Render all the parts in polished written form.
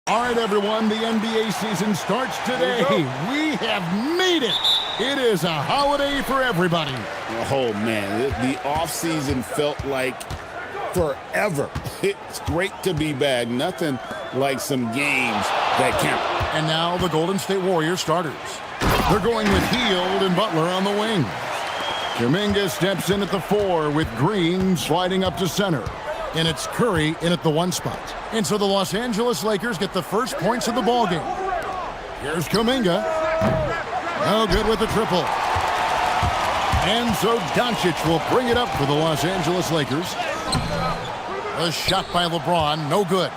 All right, everyone, the NBA season starts today. We have made it. It is a holiday for everybody. Oh, man, the offseason felt like forever. It's great to be back. Nothing like some games that count. And now the Golden State Warriors starters. They're going with Hield and Butler on the wing. Kuminga steps in at the 4 with Green sliding up to center. And it's Curry in at the 1 spot. And so the Los Angeles Lakers get the first points of the ballgame. Here's Kuminga. No good with the triple. And so Doncic will bring it up for the Los Angeles Lakers. A shot by LeBron, no good.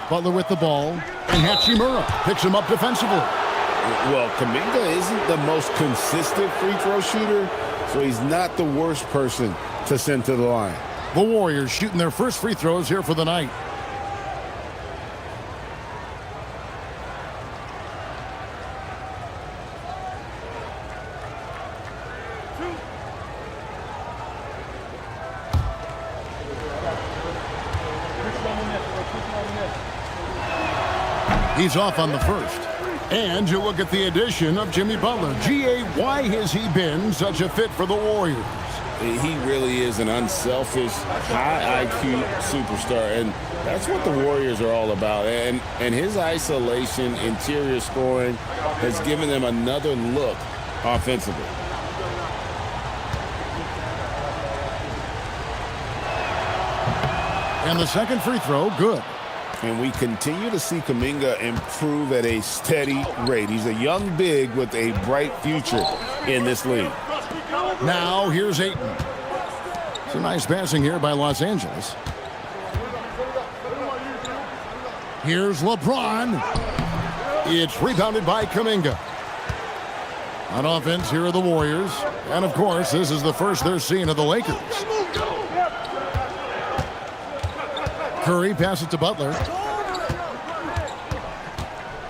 Butler with the ball. And Hachimura picks him up defensively. Well, Kuminga isn't the most consistent free throw shooter, so he's not the worst person to send to the line. The Warriors shooting their first free throws here for the night. He's off on the first. And you look at the addition of Jimmy Butler. G.A., why has he been such a fit for the Warriors? He really is an unselfish, high IQ superstar, and that's what the Warriors are all about. And his isolation, interior scoring has given them another look offensively. And the second free throw, good. And we continue to see Kuminga improve at a steady rate. He's a young big with a bright future in this league. Now here's Ayton. Some nice passing here by Los Angeles. Here's LeBron. It's rebounded by Kuminga. On offense, here are the Warriors. And, of course, this is the first they're seeing of the Lakers. Curry passes it to Butler.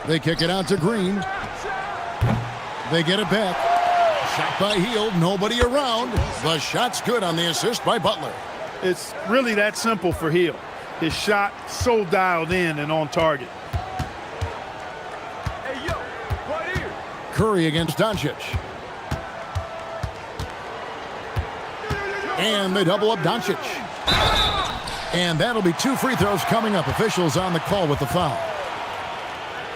They kick it out to Green. They get it back. Shot by Hield, nobody around. The shot's good on the assist by Butler. It's really that simple for Hield. His shot so dialed in and on target. Hey, yo, right here. Curry against Doncic. And they double up Doncic. And that'll be 2 free throws coming up. Officials on the call with the foul.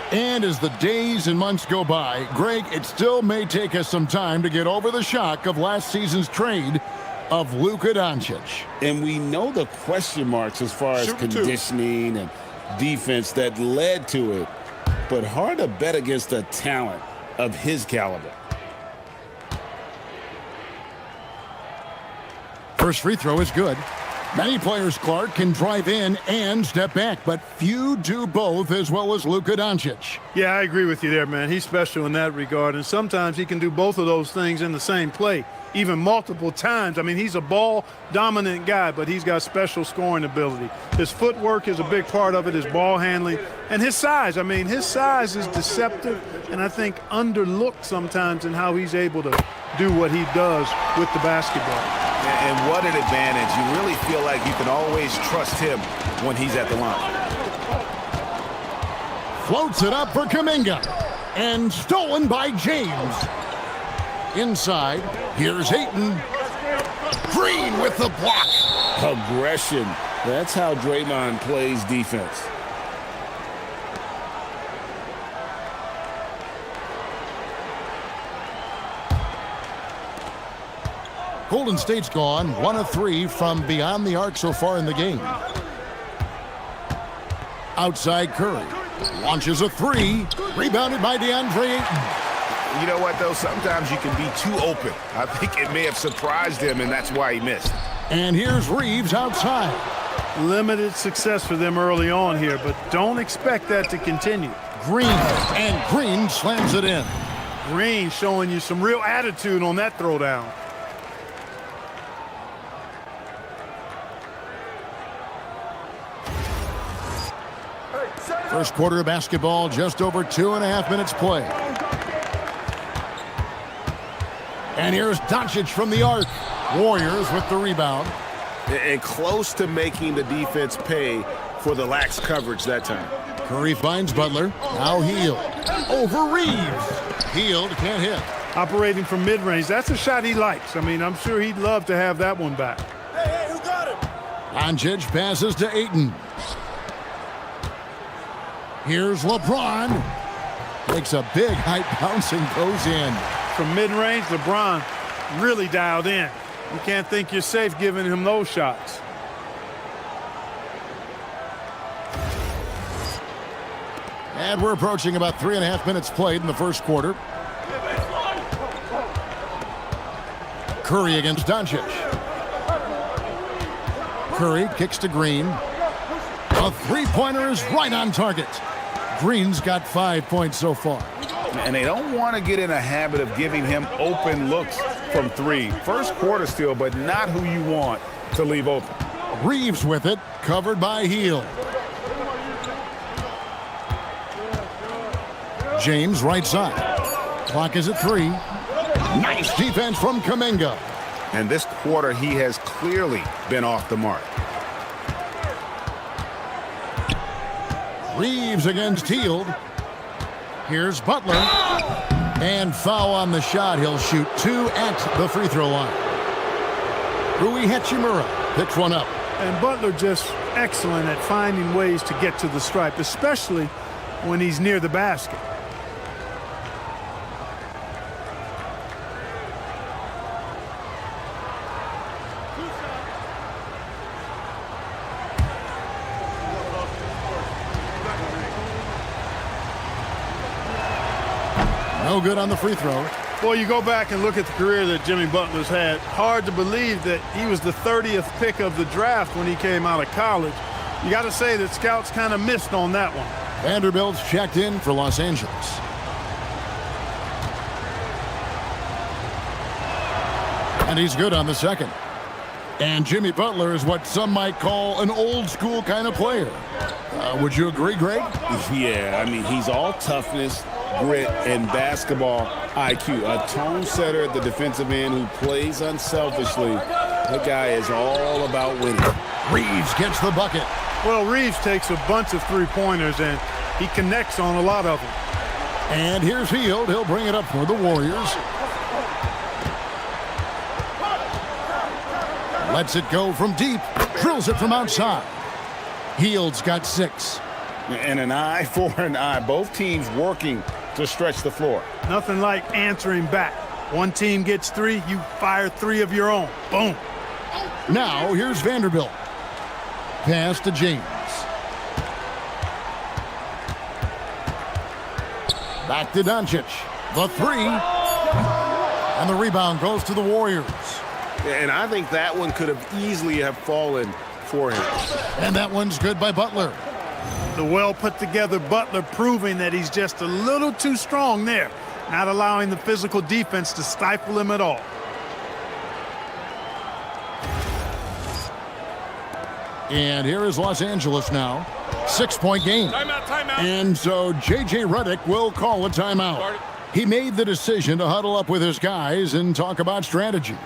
And as the days and months go by, Greg, it still may take us some time to get over the shock of last season's trade of Luka Doncic. And we know the question marks as far as conditioning and defense that led to it, but hard to bet against a talent of his caliber. First free throw is good. Many players, Clark, can drive in and step back, but few do both as well as Luka Doncic. Yeah, I agree with you there, man. He's special in that regard, and sometimes he can do both of those things in the same play, even multiple times. I mean, he's a ball-dominant guy, but he's got special scoring ability. His footwork is a big part of it, his ball handling, and his size. I mean, his size is deceptive and I think underlooked sometimes in how he's able to do what he does with the basketball. And what an advantage. You really feel like you can always trust him when he's at the line. Floats it up for Kuminga. And stolen by James. Inside, here's Ayton. Green with the block. Aggression. That's how Draymond plays defense. Golden State's gone 1 of 3 from beyond the arc so far in the game. Outside Curry. Launches a 3. Rebounded by DeAndre Ayton. You know what, though? Sometimes you can be too open. I think it may have surprised him, and that's why he missed. And here's Reeves outside. Limited success for them early on here, but don't expect that to continue. Green. And Green slams it in. Green showing you some real attitude on that throwdown. First quarter of basketball, just over 2.5 minutes play. And here's Doncic from the arc. Warriors with the rebound. And close to making the defense pay for the lax coverage that time. Curry finds Butler. Now Hield. Over Reeves. Hield can't hit. Operating from mid-range, that's a shot he likes. I mean, I'm sure he'd love to have that one back. Hey, who got him? Doncic passes to Ayton. Here's LeBron. Makes a big height bounce and goes in. From mid-range, LeBron really dialed in. You can't think you're safe giving him those shots. And we're approaching about 3.5 minutes played in the first quarter. Curry against Doncic. Curry kicks to Green. A three-pointer is right on target. Green's got 5 points so far. And they don't want to get in a habit of giving him open looks from three. First quarter still, but not who you want to leave open. Reeves with it, covered by Hield. James right side. Clock is at 3. Nice defense from Kuminga. And this quarter, he has clearly been off the mark. Reeves against Hield. Here's Butler. And foul on the shot. He'll shoot 2 at the free throw line. Rui Hachimura picks one up. And Butler just excellent at finding ways to get to the stripe, especially when he's near the basket. No good on the free throw. Boy, you go back and look at the career that Jimmy Butler's had. Hard to believe that he was the 30th pick of the draft when he came out of college. You got to say that scouts kind of missed on that one. Vanderbilt's checked in for Los Angeles. And he's good on the second. And Jimmy Butler is what some might call an old school kind of player. Would you agree, Greg? Yeah, I mean, he's all toughness, grit, and basketball IQ. A tone setter at the defensive end who plays unselfishly. That guy is all about winning. Reeves gets the bucket. Well, Reeves takes a bunch of three-pointers, and he connects on a lot of them. And here's Hield. He'll bring it up for the Warriors. Lets it go from deep. Drills it from outside. Hield's got 6. And an eye for an eye. Both teams working to stretch the floor. Nothing like answering back. One team gets 3, you fire 3 of your own. Boom. Now here's Vanderbilt. Pass to James. Back to Doncic. The 3. And the rebound goes to the Warriors. And I think that one could have easily have fallen for him. And that one's good by Butler. The well-put-together Butler proving that he's just a little too strong there, not allowing the physical defense to stifle him at all. And here is Los Angeles now. 6-point game. Timeout. And so J.J. Redick will call a timeout. He made the decision to huddle up with his guys and talk about strategy.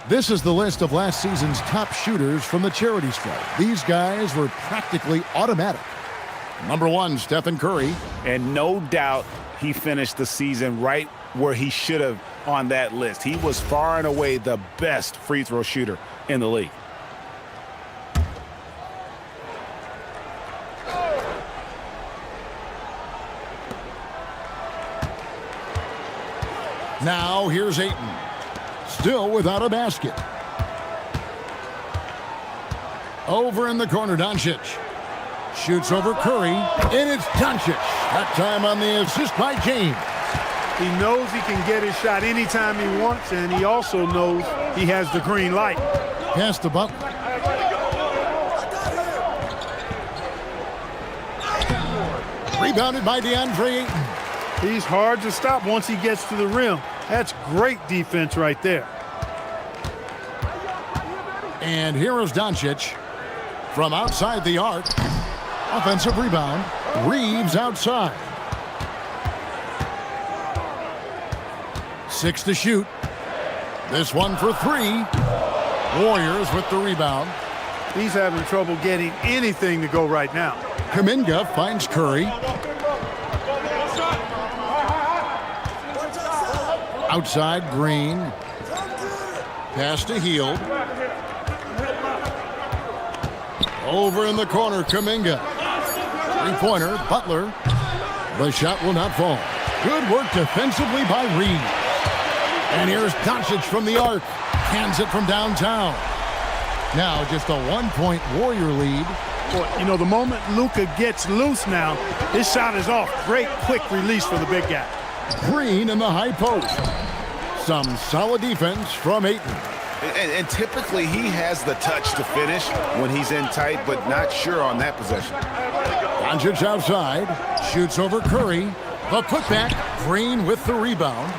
This is the list of last season's top shooters from the charity stripe. These guys were practically automatic. Number 1, Stephen Curry. And no doubt he finished the season right where he should have on that list. He was far and away the best free throw shooter in the league. Now here's Ayton. Still without a basket. Over in the corner, Doncic. Shoots over Curry, and it's Doncic. That time on the assist by James. He knows he can get his shot anytime he wants, and he also knows he has the green light. Pass to Butler. Rebounded by DeAndre Ayton. He's hard to stop once he gets to the rim. That's great defense right there. And here is Doncic from outside the arc. Offensive rebound. Reeves outside. 6 to shoot. This one for 3. Warriors with the rebound. He's having trouble getting anything to go right now. Kuminga finds Curry. Outside, Green. Pass to Hield. Over in the corner, Kuminga. Three-pointer, Butler. The shot will not fall. Good work defensively by Reed. And here's Doncic from the arc. Hands it from downtown. Now just a 1-point Warrior lead. Boy, you know, the moment Luka gets loose now, his shot is off. Great quick release for the big guy. Green in the high post. Some solid defense from Ayton. And typically he has the touch to finish when he's in tight, but not sure on that possession. Doncic outside. Shoots over Curry. The putback. Green with the rebound.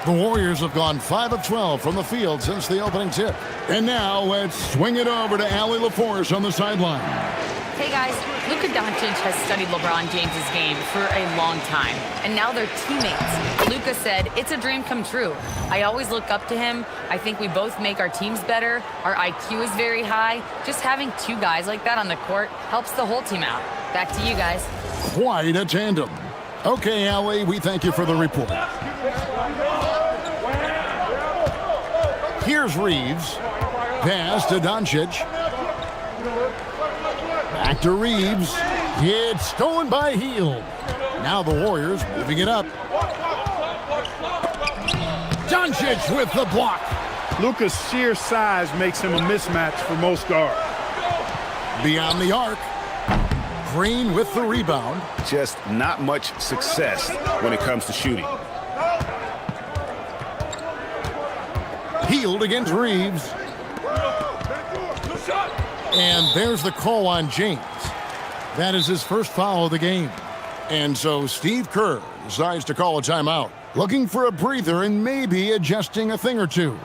The Warriors have gone 5 of 12 from the field since the opening tip. And now let's swing it over to Allie LaForce on the sideline. Hey guys, Luka Doncic has studied LeBron James's game for a long time, and now they're teammates. Luka said, "It's a dream come true. I always look up to him. I think we both make our teams better. Our IQ is very high. Just having 2 guys like that on the court helps the whole team out." Back to you guys. Quite a tandem. Okay, Allie, we thank you for the report. Here's Reeves. Pass to Doncic. Back to Reeves. It's stolen by Hield. Now the Warriors moving it up. Doncic with the block. Luka's sheer size makes him a mismatch for most guards. Beyond the arc. Green with the rebound. Just not much success when it comes to shooting. Hield against Reeves. And there's the call on James. That is his first foul of the game. And so Steve Kerr decides to call a timeout, looking for a breather and maybe adjusting a thing or two.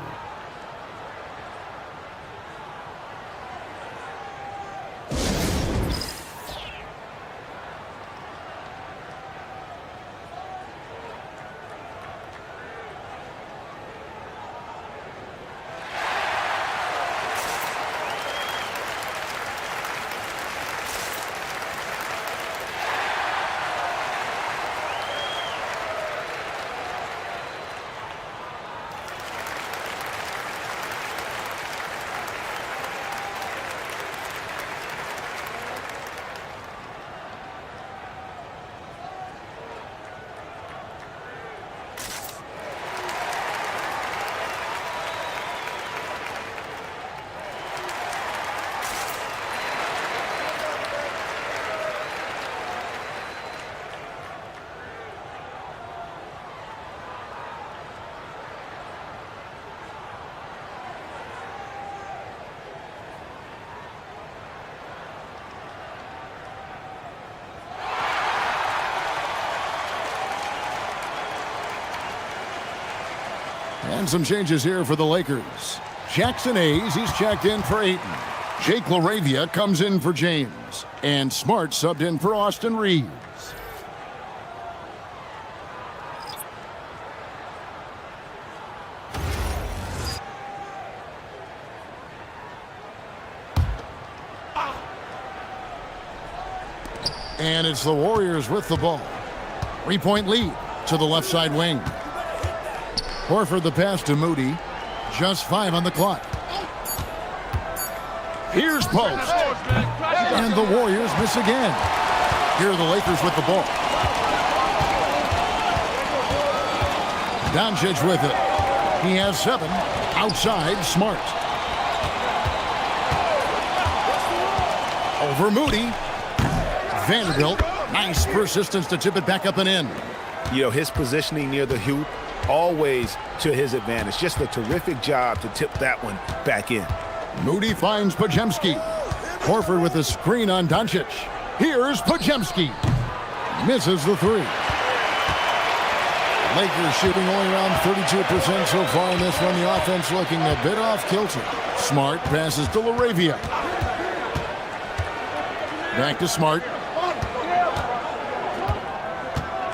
And some changes here for the Lakers. Jackson Hayes, he's checked in for Ayton. Jake LaRavia comes in for James. And Smart subbed in for Austin Reeves. And it's the Warriors with the ball. 3-point lead to the left side wing. Horford the pass to Moody. Just 5 on the clock. Here's post. And the Warriors miss again. Here are the Lakers with the ball. Doncic with it. He has 7. Outside, Smart. Over Moody. Vanderbilt. Nice persistence to tip it back up and in. You know, his positioning near the hoop, always to his advantage. Just a terrific job to tip that one back in. Moody finds Podziemski. Horford with a screen on Doncic. Here's Podziemski. Misses the 3. Lakers shooting only around 32% so far in this one. The offense looking a bit off kilter. Smart passes to LaRavia. Back to Smart.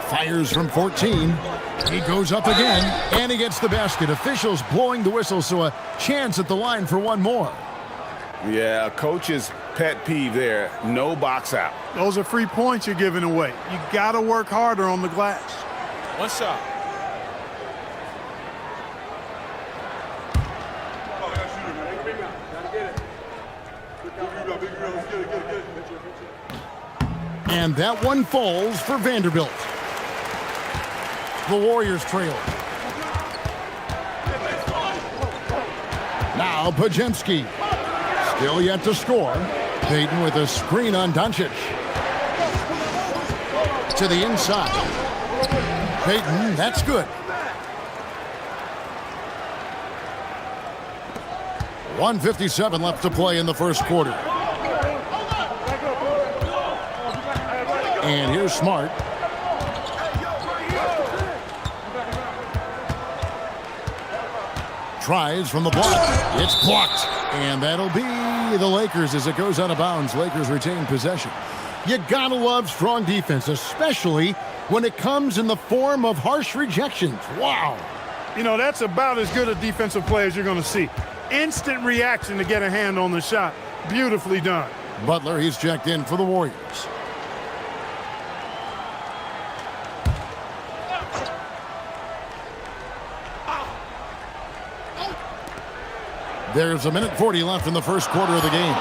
Fires from 14. He goes up again, and he gets the basket. Officials blowing the whistle, so a chance at the line for one more. Yeah, coach's pet peeve there. No box out. Those are free points you're giving away. You got to work harder on the glass. One shot. And that one falls for Vanderbilt. The Warriors trail. Now Podziemski. Still yet to score. Payton with a screen on Doncic. To the inside. Payton, that's good. 1:57 left to play in the first quarter. And here's Smart. Tries from the block. It's blocked. And that'll be the Lakers as it goes out of bounds. Lakers retain possession. You gotta love strong defense, especially when it comes in the form of harsh rejections. Wow. You know, that's about as good a defensive play as you're going to see. Instant reaction to get a hand on the shot. Beautifully done. Butler, he's checked in for the Warriors. There's 1:40 left in the first quarter of the game.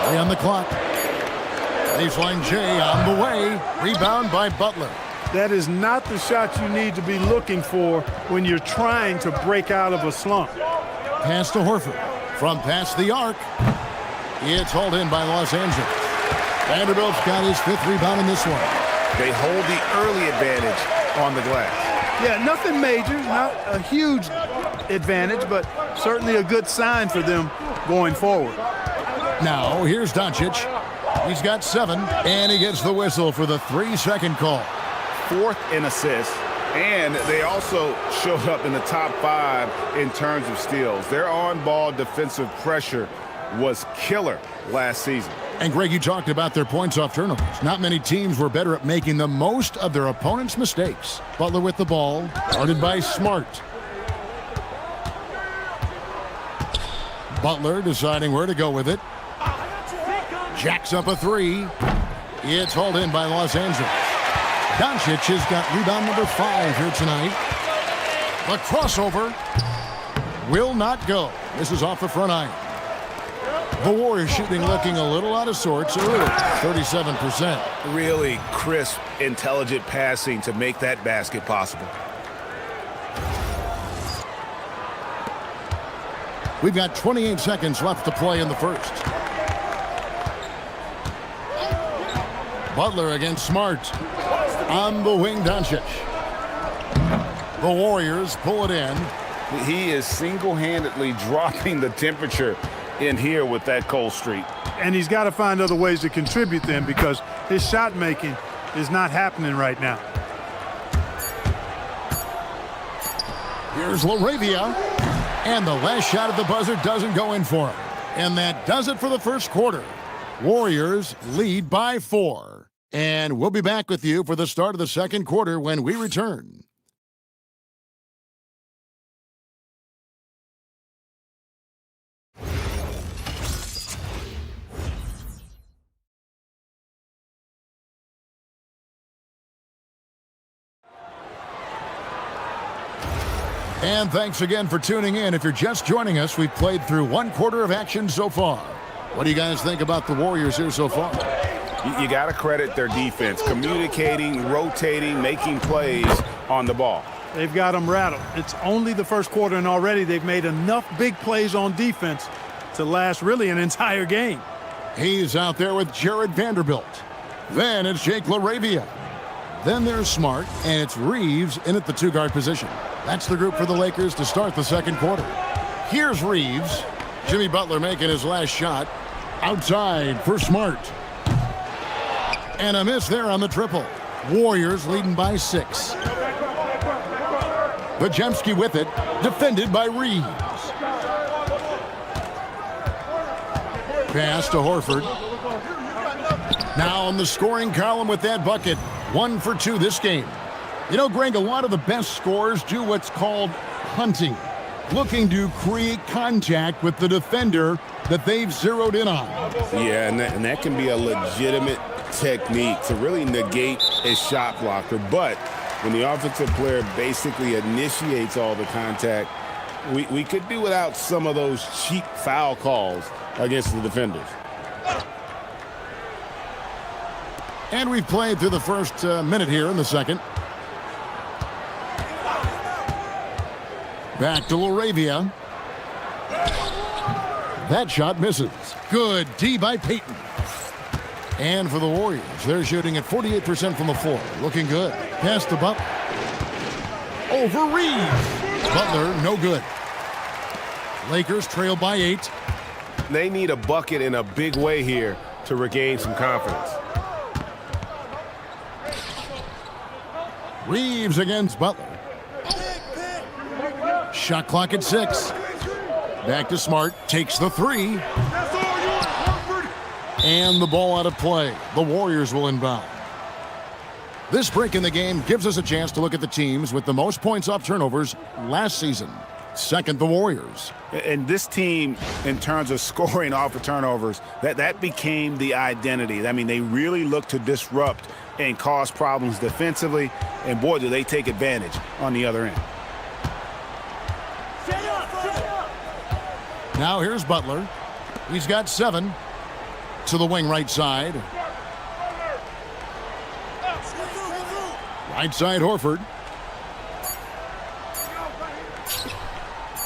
3 on the clock. Baseline J on the way. Rebound by Butler. That is not the shot you need to be looking for when you're trying to break out of a slump. Pass to Horford. From past the arc. It's hauled in by Los Angeles. Vanderbilt's got his 5th rebound in this one. They hold the early advantage on the glass. Yeah, nothing major, not a huge advantage, but certainly a good sign for them going forward. Now, here's Doncic. He's got 7, and he gets the whistle for the 3-second call. 4th in assists, and they also showed up in the top 5 in terms of steals. Their on-ball defensive pressure was killer last season. And Greg, you talked about their points off turnovers. Not many teams were better at making the most of their opponent's mistakes. Butler with the ball, guarded by Smart. Butler deciding where to go with it. Jacks up a 3. It's hauled in by Los Angeles. Doncic has got rebound number 5 here tonight. The crossover will not go. This is off the front iron. The Warriors shooting looking a little out of sorts early, 37%. Really crisp, intelligent passing to make that basket possible. We've got 28 seconds left to play in the first. Butler against Smart. On the wing, Doncic. The Warriors pull it in. He is single-handedly dropping the temperature in here with that cold streak. And he's got to find other ways to contribute then, because his shot making is not happening right now. Here's LaRavia. And the last shot at the buzzer doesn't go in for him. And that does it for the first quarter. Warriors lead by 4. And we'll be back with you for the start of the second quarter when we return. And thanks again for tuning in. If you're just joining us, we've played through one quarter of action so far. What do you guys think about the Warriors here so far? You got to credit their defense, communicating, rotating, making plays on the ball. They've got them rattled. It's only the first quarter, and already they've made enough big plays on defense to last really an entire game. He's out there with Jared Vanderbilt. Then it's Jake LaRavia. Then there's Smart, and it's Reeves in at the two-guard position. That's the group for the Lakers to start the second quarter. Here's Reeves. Jimmy Butler making his last shot. Outside for Smart. And a miss there on the triple. Warriors leading by 6. Podziemski with it, defended by Reeves. Pass to Horford. Now on the scoring column with that bucket. 1 for 2 this game. You know, Greg, a lot of the best scorers do what's called hunting. Looking to create contact with the defender that they've zeroed in on. Yeah, and that can be a legitimate technique to really negate a shot blocker. But when the offensive player basically initiates all the contact, we could do without some of those cheap foul calls against the defenders. And we've played through the first minute here in the second. Back to LaRavia. That shot misses. Good D by Payton. And for the Warriors, they're shooting at 48% from the floor. Looking good. Pass to Butler. Over Reeves. Butler, no good. Lakers trail by 8. They need a bucket in a big way here to regain some confidence. Reeves against Butler. Shot clock at 6. Back to Smart. Takes the 3. And the ball out of play. The Warriors will inbound. This break in the game gives us a chance to look at the teams with the most points off turnovers last season. Second, the Warriors. And this team, in terms of scoring off of turnovers, that became the identity. I mean, they really look to disrupt and cause problems defensively. And boy, do they take advantage on the other end. Now here's Butler. He's got 7 to the wing right side. Right side Horford.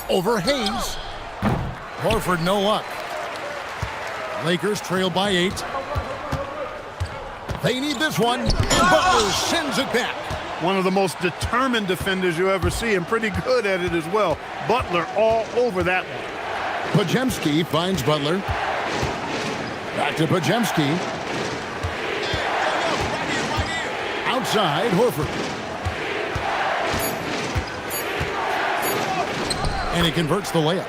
Over Hayes. Horford no luck. Lakers trail by 8. They need this one. And Butler sends it back. One of the most determined defenders you ever see, and pretty good at it as well. Butler all over that one. Podziemski finds Butler. Back to Podziemski. Outside, Horford. And he converts the layup.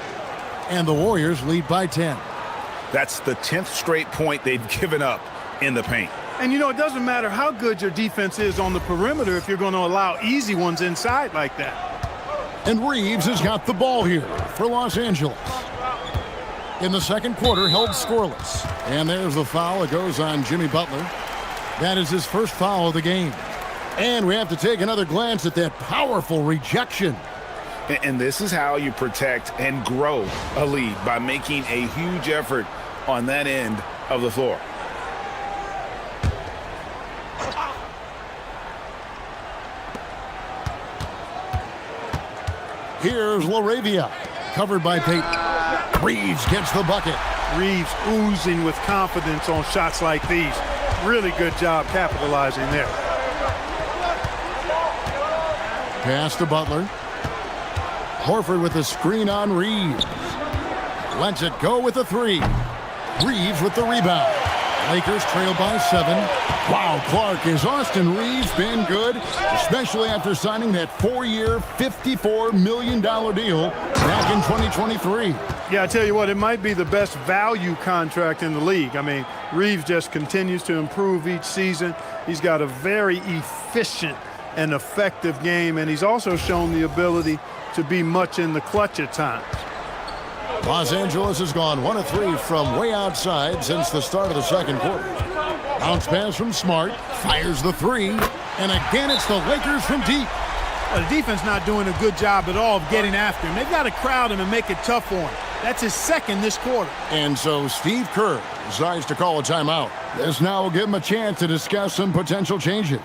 And the Warriors lead by 10. That's the 10th straight point they've given up in the paint. And, you know, it doesn't matter how good your defense is on the perimeter if you're going to allow easy ones inside like that. And Reeves has got the ball here for Los Angeles. In the second quarter, held scoreless. And there's the foul. It goes on Jimmy Butler. That is his first foul of the game. And we have to take another glance at that powerful rejection. And this is how you protect and grow a lead, by making a huge effort on that end of the floor. Here's LaRavia, covered by Payton. Reeves gets the bucket. Reeves oozing with confidence on shots like these. Really good job capitalizing there. Pass to Butler. Horford with the screen on Reeves. Lets it go with the 3. Reeves with the rebound. Lakers trail by 7. Wow, Clark, has Austin Reeves been good? Especially after signing that 4-year, $54 million deal back in 2023. Yeah, I tell you what, it might be the best value contract in the league. I mean, Reeves just continues to improve each season. He's got a very efficient and effective game, and he's also shown the ability to be much in the clutch at times. Los Angeles has gone 1 of 3 from way outside since the start of the second quarter. Bounce pass from Smart, fires the 3, and again it's the Lakers from deep. Well, the defense not doing a good job at all of getting after him. They've got to crowd him and make it tough for him. That's his second this quarter. And so Steve Kerr decides to call a timeout. This now will give him a chance to discuss some potential changes.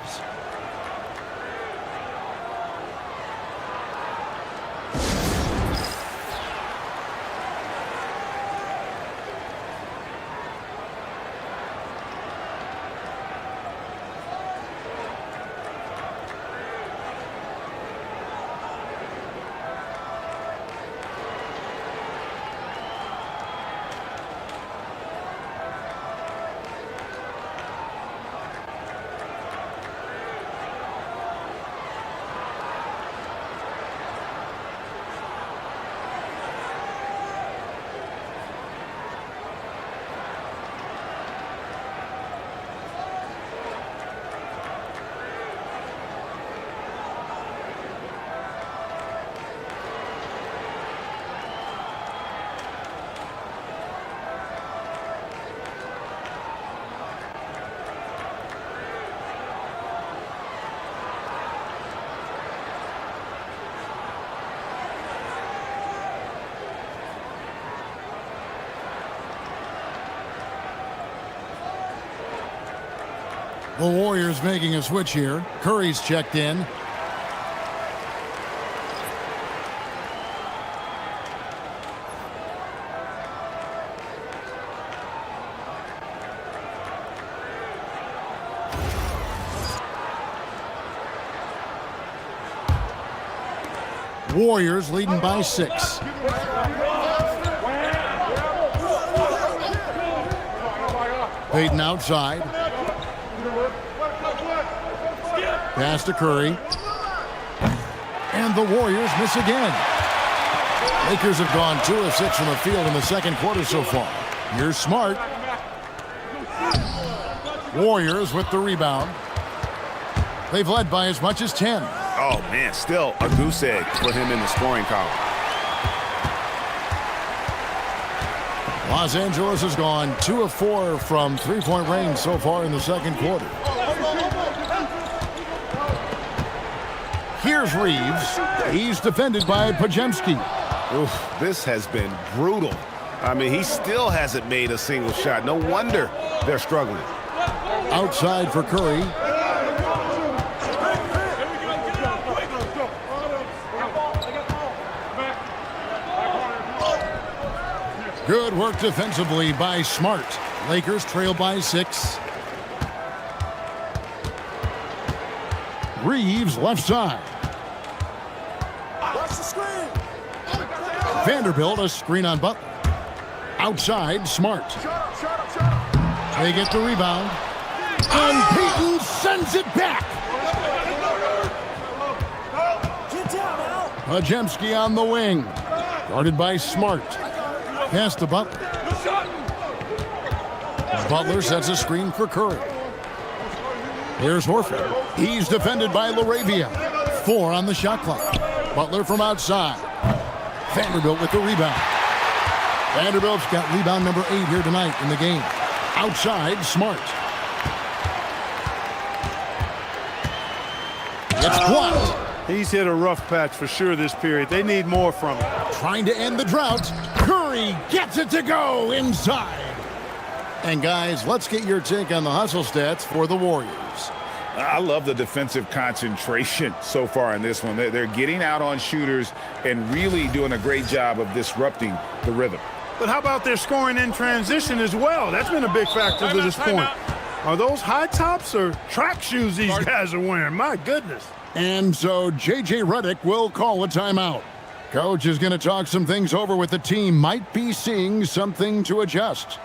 The Warriors making a switch here. Curry's checked in. Warriors leading by 6. Payton outside. Pass to Curry. And the Warriors miss again. Lakers have gone 2 of 6 from the field in the second quarter so far. Here's Smart. Warriors with the rebound. They've led by as much as 10. Oh, man, still a goose egg for him in the scoring column. Los Angeles has gone 2 of 4 from three-point range so far in the second quarter. Here's Reeves. He's defended by Pajemski. Oof, this has been brutal. I mean, he still hasn't made a single shot. No wonder they're struggling. Outside for Curry. Good work defensively by Smart. Lakers trail by 6. Reeves left side. Vanderbilt a screen on Butler. Outside, Smart. They get the rebound. And Payton sends it back. Pajemski on the wing. Guarded by Smart. Pass to Butler. Butler sets a screen for Curry. Here's Horford. He's defended by LaRavia. 4 on the shot clock. Butler from outside. Vanderbilt with the rebound. Vanderbilt's got rebound number 8 here tonight in the game. Outside, Smart. It's blocked. He's hit a rough patch for sure this period. They need more from him. Trying to end the drought. Curry gets it to go inside. And guys, let's get your take on the hustle stats for the Warriors. I love the defensive concentration so far in this one. They're getting out on shooters and really doing a great job of disrupting the rhythm. But how about their scoring in transition as well? That's been a big factor to this point. Are those high tops or track shoes these guys are wearing? My goodness. And so J.J. Redick will call a timeout. Coach is going to talk some things over with the team. Might be seeing something to adjust.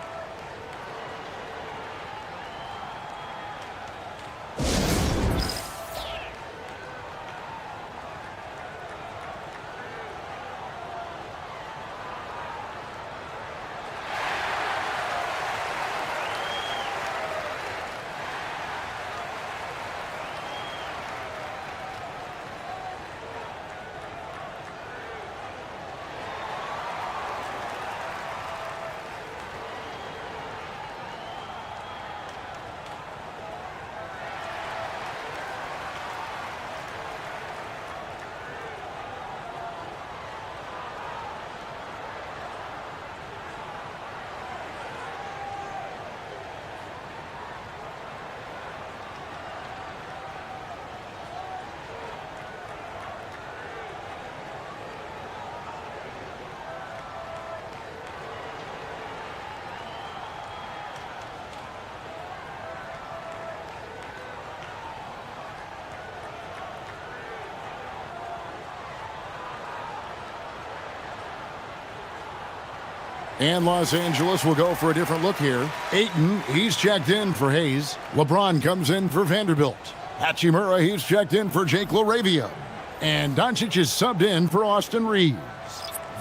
And Los Angeles will go for a different look here. Ayton, he's checked in for Hayes. LeBron comes in for Vanderbilt. Hachimura, he's checked in for Jake LaRavia. And Doncic is subbed in for Austin Reeves.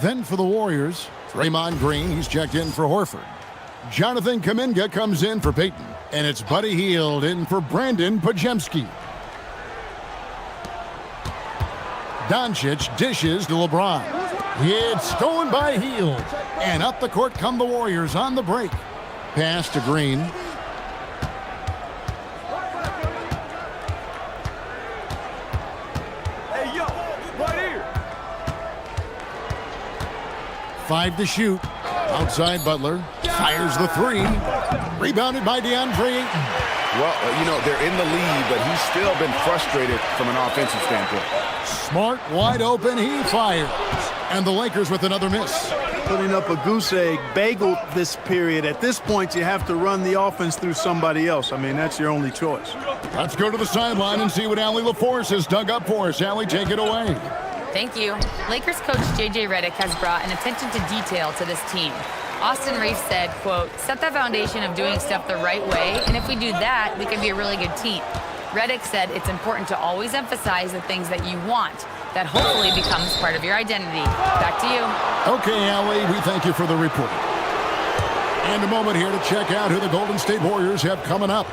Then for the Warriors, Draymond Green, he's checked in for Horford. Jonathan Kuminga comes in for Peyton. And it's Buddy Hield in for Brandon Podziemski. Doncic dishes to LeBron. It's stolen by Hield. And up the court come the Warriors on the break. Pass to Green. Hey, yo, right here. 5 to shoot. Outside Butler. Fires the 3. Rebounded by DeAndre Ayton. Well, you know, they're in the lead, but he's still been frustrated from an offensive standpoint. Smart, wide open, he fires. And the Lakers with another miss. Putting up a goose egg bagel this period. At this point, you have to run the offense through somebody else. I mean, that's your only choice. Let's go to the sideline and see what Allie LaForce has dug up for us. Allie, take it away. Thank you. Lakers coach J.J. Redick has brought an attention to detail to this team. Austin Reeves said, quote, set the foundation of doing stuff the right way, and if we do that, we can be a really good team. Redick said it's important to always emphasize the things that you want. That hopefully becomes part of your identity. Back to you. Okay, Allie, we thank you for the report. And a moment here to check out who the Golden State Warriors have coming up.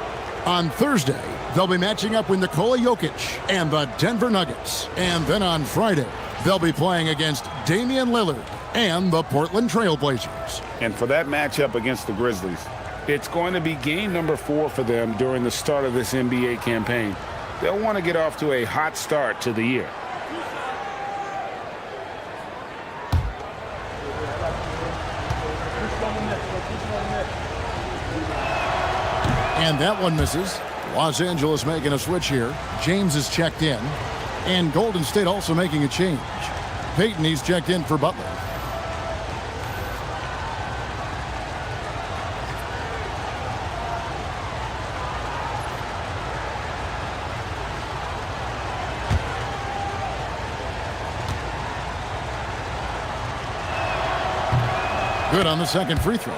On Thursday, they'll be matching up with Nikola Jokic and the Denver Nuggets. And then on Friday, they'll be playing against Damian Lillard and the Portland Trail Blazers. And for that matchup against the Grizzlies, It's going to be game number 4 for them during the start of this NBA campaign. They'll want to get off to a hot start to the year. And that one misses. Los Angeles making a switch here. James is checked in. And Golden State also making a change. Peyton, he's checked in for Butler. Good on the second free throw.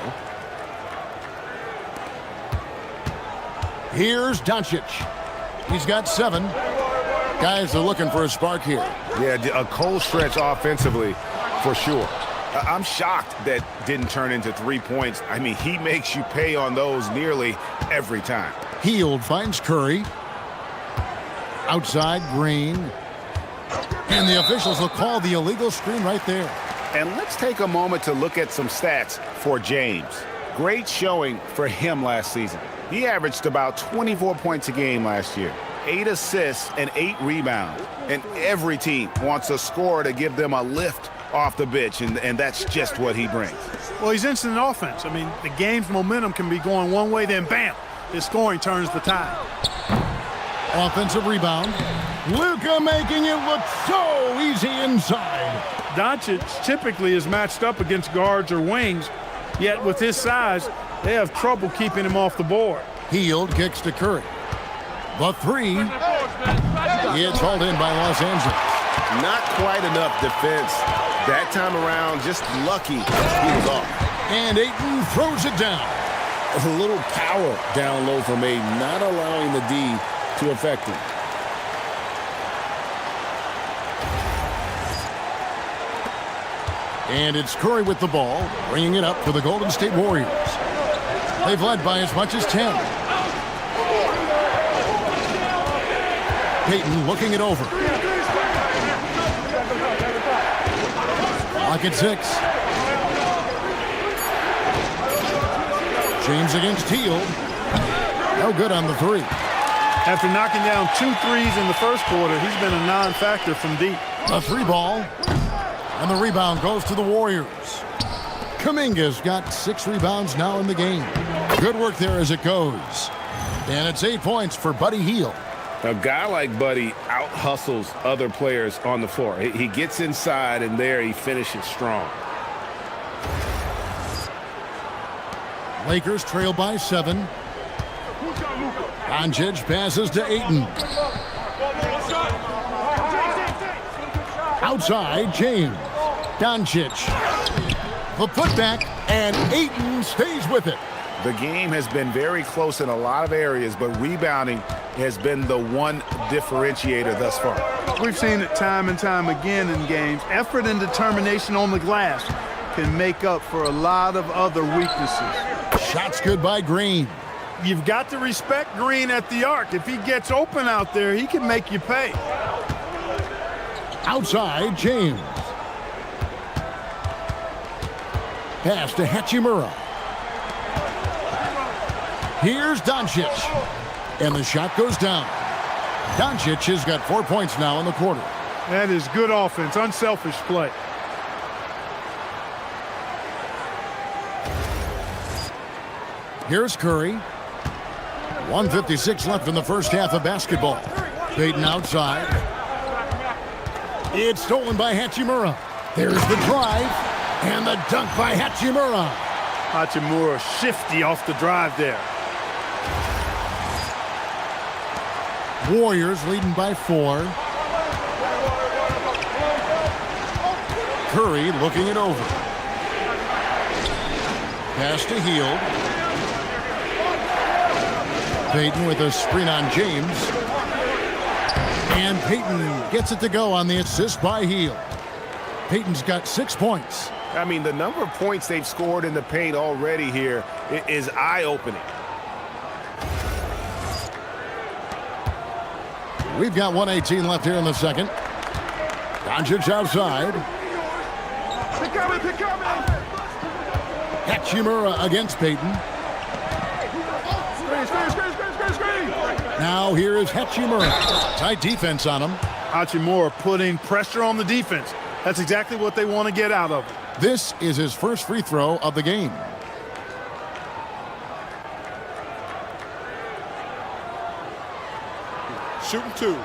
Here's Doncic. He's got 7. Guys are looking for a spark here. Yeah, a cold stretch offensively for sure. I'm shocked that didn't turn into 3 points. I mean, he makes you pay on those nearly every time. Hield finds Curry. Outside, Green. And the officials will call the illegal screen right there. And let's take a moment to look at some stats for James. Great showing for him last season. He averaged about 24 points a game last year, 8 assists and 8 rebounds. And every team wants a scorer to give them a lift off the bench, and that's just what he brings. Well, he's instant offense. I mean, the game's momentum can be going one way, then bam, his scoring turns the tide. Offensive rebound. Luka making it look so easy inside. Doncic typically is matched up against guards or wings, yet with his size, they have trouble keeping him off the board. Hield kicks to Curry. The 3. It's hauled in by Los Angeles. Not quite enough defense. That time around, just lucky he was off. And Ayton throws it down. A little power down low from Ayton, not allowing the D to affect him. And it's Curry with the ball, bringing it up for the Golden State Warriors. They've led by as much as 10. Peyton looking it over. Clock at 6. James against Hield. No good on the 3. After knocking down 2 threes in the first quarter, he's been a non-factor from deep. A 3 ball. And the rebound goes to the Warriors. Kuminga's got 6 rebounds now in the game. Good work there as it goes. And it's 8 points for Buddy Hield. A guy like Buddy out-hustles other players on the floor. He gets inside, and there he finishes strong. Lakers trail by 7. Doncic passes to Ayton. Outside, James. Doncic. The putback, And Ayton stays with it. The game has been very close in a lot of areas, but rebounding has been the one differentiator thus far. We've seen it time and time again in games. Effort and determination on the glass can make up for a lot of other weaknesses. Shots good by Green. You've got to respect Green at the arc. If he gets open out there, he can make you pay. Outside, James. Pass to Hachimura. Here's Doncic. And the shot goes down. Doncic has got 4 points now in the quarter. That is good offense, unselfish play. Here's Curry. 1:56 left in the first half of basketball. Payton outside. It's stolen by Hachimura. There's the drive. And the dunk by Hachimura. Hachimura shifty off the drive there. Warriors leading by 4. Curry looking it over. Pass to Hield. Payton with a screen on James. And Payton gets it to go on the assist by Hield. Payton's got 6 points. I mean, the number of points they've scored in the paint already here is eye-opening. We've got 1:18 left here in the second. Doncic outside. Hachimura against Payton. Now here is Hachimura. Tight defense on him. Hachimura putting pressure on the defense. That's exactly what they want to get out of it. This is his first free throw of the game. Shooting 2.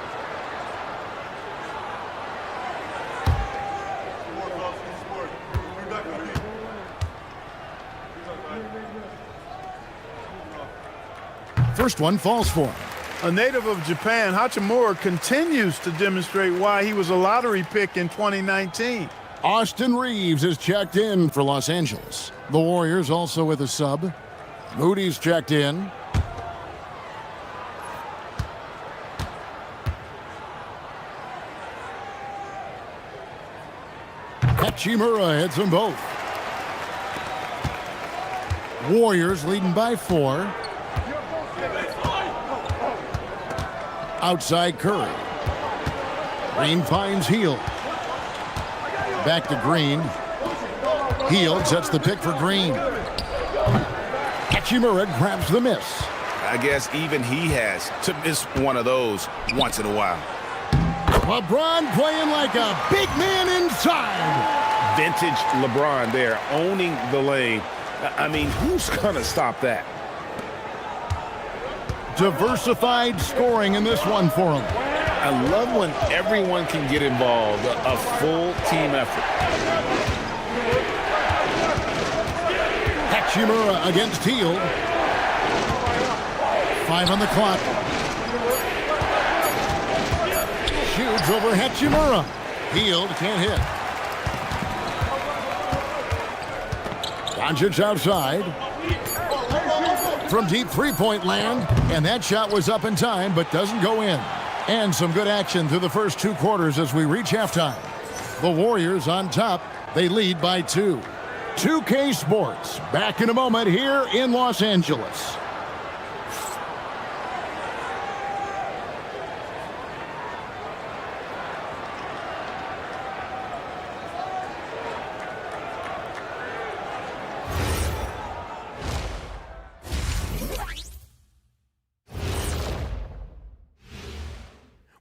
First one falls for him. A native of Japan, Hachimura continues to demonstrate why he was a lottery pick in 2019. Austin Reeves is checked in for Los Angeles. The Warriors also with a sub. Moody's checked in. Hachimura hits them both. Warriors leading by 4. Outside Curry. Green finds Hield. Back to Green. Hield sets the pick for Green. Hachimura grabs the miss. I guess even he has to miss one of those once in a while. LeBron playing like a big man inside. Vintage LeBron there, owning the lane. I mean, who's going to stop that? Diversified scoring in this one for him. I love when everyone can get involved, a full team effort. Hachimura against Hield. 5 on the clock. Shoots over Hachimura. Hield can't hit. Doncic outside. From deep three-point land, and that shot was up in time, but doesn't go in. And some good action through the first 2 quarters as we reach halftime. The Warriors on top. They lead by 2. 2K Sports, back in a moment here in Los Angeles.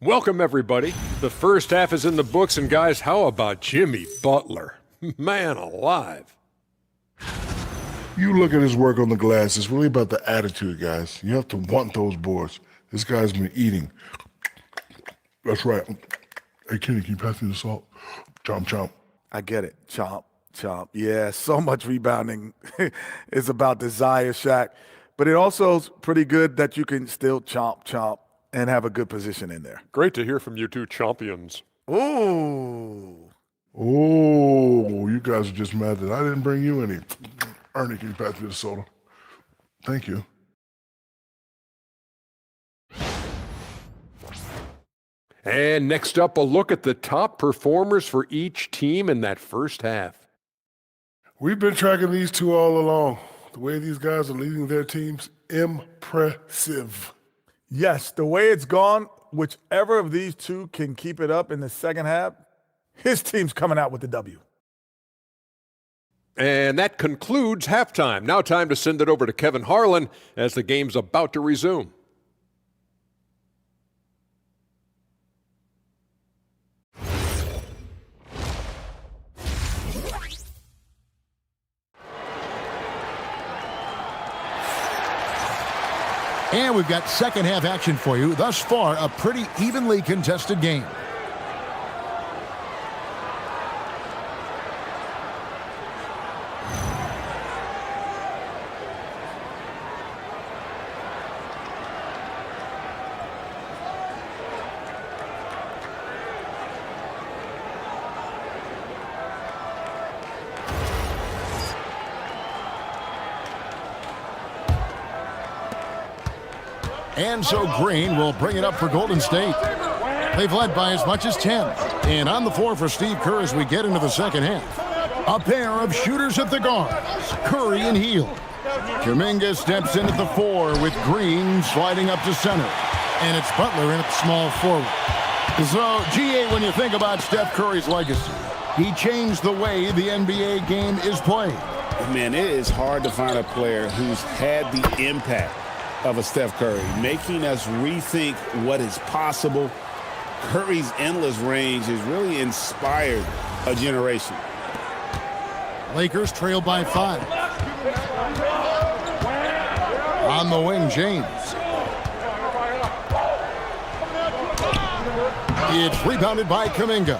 Welcome, everybody. The first half is in the books, and guys, how about Jimmy Butler? Man alive. You look at his work on the glass, it's really about the attitude, guys. You have to want those boards. This guy's been eating. That's right. Hey, Kenny, can you pass me the salt? Chomp, chomp. I get it. Chomp, chomp. Yeah, so much rebounding is about desire, Shaq. But it also is pretty good that you can still chomp, chomp, and have a good position in there. Great to hear from you two champions. Ooh. Oh, you guys are just mad that I didn't bring you any. Ernie, can you pass me the soda? Thank you. And next up, a look at the top performers for each team in that first half. We've been tracking these two all along. The way these guys are leading their teams, impressive. Yes, the way it's gone, whichever of these two can keep it up in the second half, his team's coming out with the W. And that concludes halftime. Now time to send it over to Kevin Harlan as the game's about to resume. And we've got second half action for you. Thus far, a pretty evenly contested game. And so Green will bring it up for Golden State. They've led by as much as 10. And on the floor for Steve Kerr as we get into the second half. A pair of shooters at the guards, Curry and Hield. Kuminga steps in at the 4 with Green sliding up to center. And it's Butler in at small forward. So, GA, when you think about Steph Curry's legacy, he changed the way the NBA game is played. Man, it is hard to find a player who's had the impact of a Steph Curry, making us rethink what is possible. Curry's endless range has really inspired a generation. Lakers trail by 5. On the wing, James. It's rebounded by Kuminga.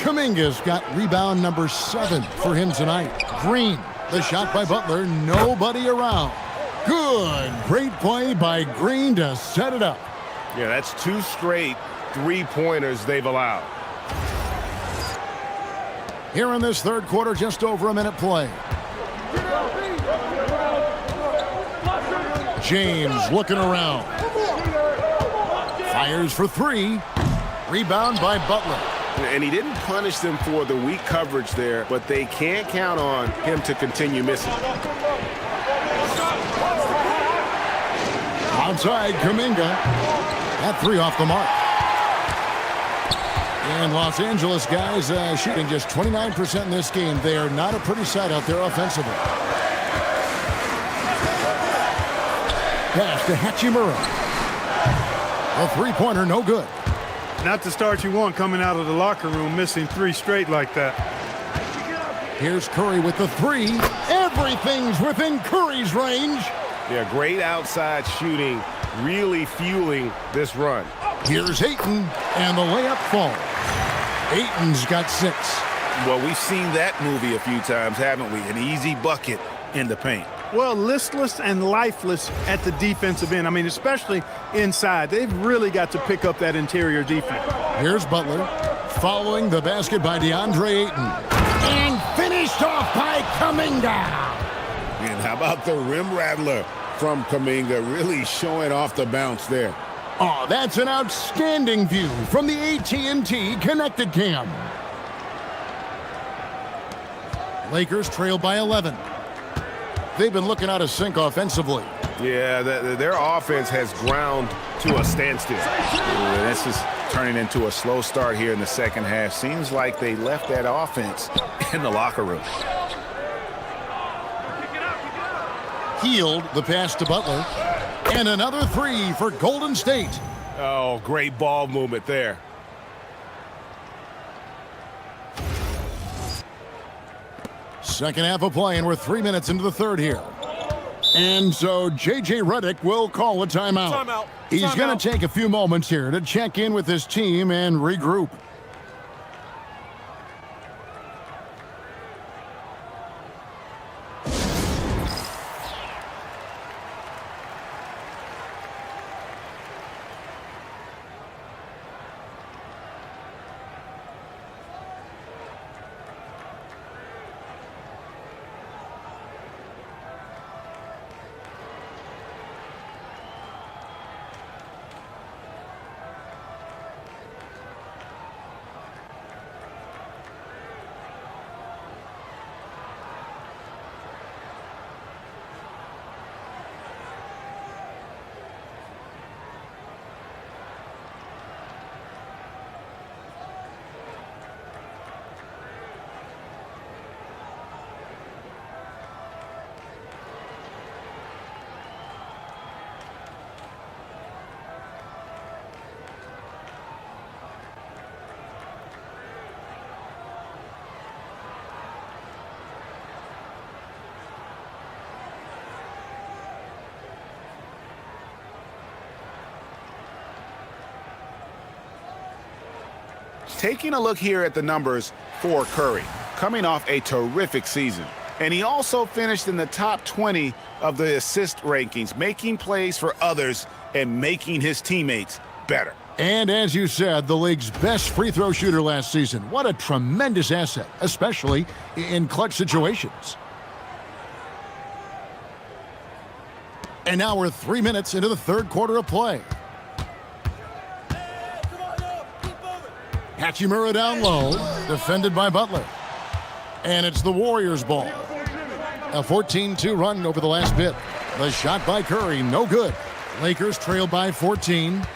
Kuminga's got rebound number 7 for him tonight. Green, the shot by Butler, nobody around. Good, great play by Green to set it up. Yeah, that's 2 straight three-pointers they've allowed. Here in this third quarter, just over a minute play. James looking around. Fires for 3. Rebound by Butler. And he didn't punish them for the weak coverage there, but they can't count on him to continue missing. Outside, Kuminga. That 3 off the mark. And Los Angeles guys shooting just 29% in this game. They are not a pretty sight out there offensively. Pass to Hachimura. A three-pointer, no good. Not the start you want coming out of the locker room, missing 3 straight like that. Here's Curry with the 3. Everything's within Curry's range. Yeah, great outside shooting, really fueling this run. Here's Ayton, and the layup falls. Ayton's got 6. Well, we've seen that movie a few times, haven't we? An easy bucket in the paint. Well, listless and lifeless at the defensive end. I mean, especially inside. They've really got to pick up that interior defense. Here's Butler, following the basket by DeAndre Ayton. And finished off by Kuminga. And how about the rim rattler from Kuminga, really showing off the bounce there. Oh, that's an outstanding view from the AT&T Connected Cam. Lakers trail by 11. They've been looking out of sync offensively. Yeah, their offense has ground to a standstill. This is turning into a slow start here in the second half. Seems like they left that offense in the locker room. Hield the pass to Butler. And another 3 for Golden State. Oh, great ball movement there. Second half of play, and we're 3 minutes into the third here. And so J.J. Redick will call a timeout. He's going to take a few moments here to check in with his team and regroup. Taking a look here at the numbers for Curry, coming off a terrific season. And he also finished in the top 20 of the assist rankings, making plays for others and making his teammates better. And as you said, the league's best free throw shooter last season. What a tremendous asset, especially in clutch situations. And now we're 3 minutes into the third quarter of play. Hachimura down low, defended by Butler. And it's the Warriors' ball. A 14-2 run over the last bit. The shot by Curry, no good. Lakers trail by 14.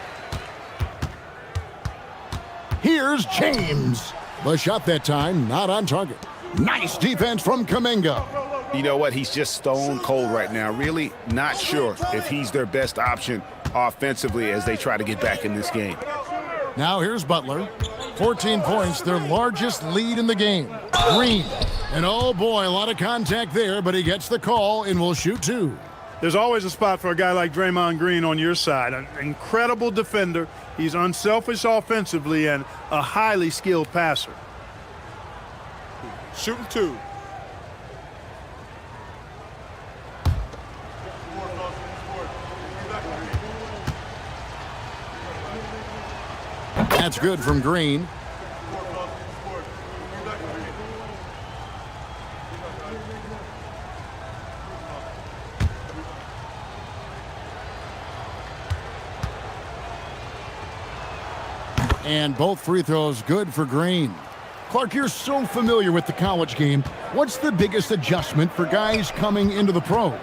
Here's James. The shot that time, not on target. Nice defense from Kuminga. You know what? He's just stone cold right now. Really not sure if he's their best option offensively as they try to get back in this game. Now here's Butler. 14 points, their largest lead in the game. Green. And oh boy, a lot of contact there, but he gets the call and will shoot two. There's always a spot for a guy like Draymond Green on your side. An incredible defender. He's unselfish offensively and a highly skilled passer. Shooting two. That's good from Green. And both free throws good for Green. Clark, you're so familiar with the college game. What's the biggest adjustment for guys coming into the pros?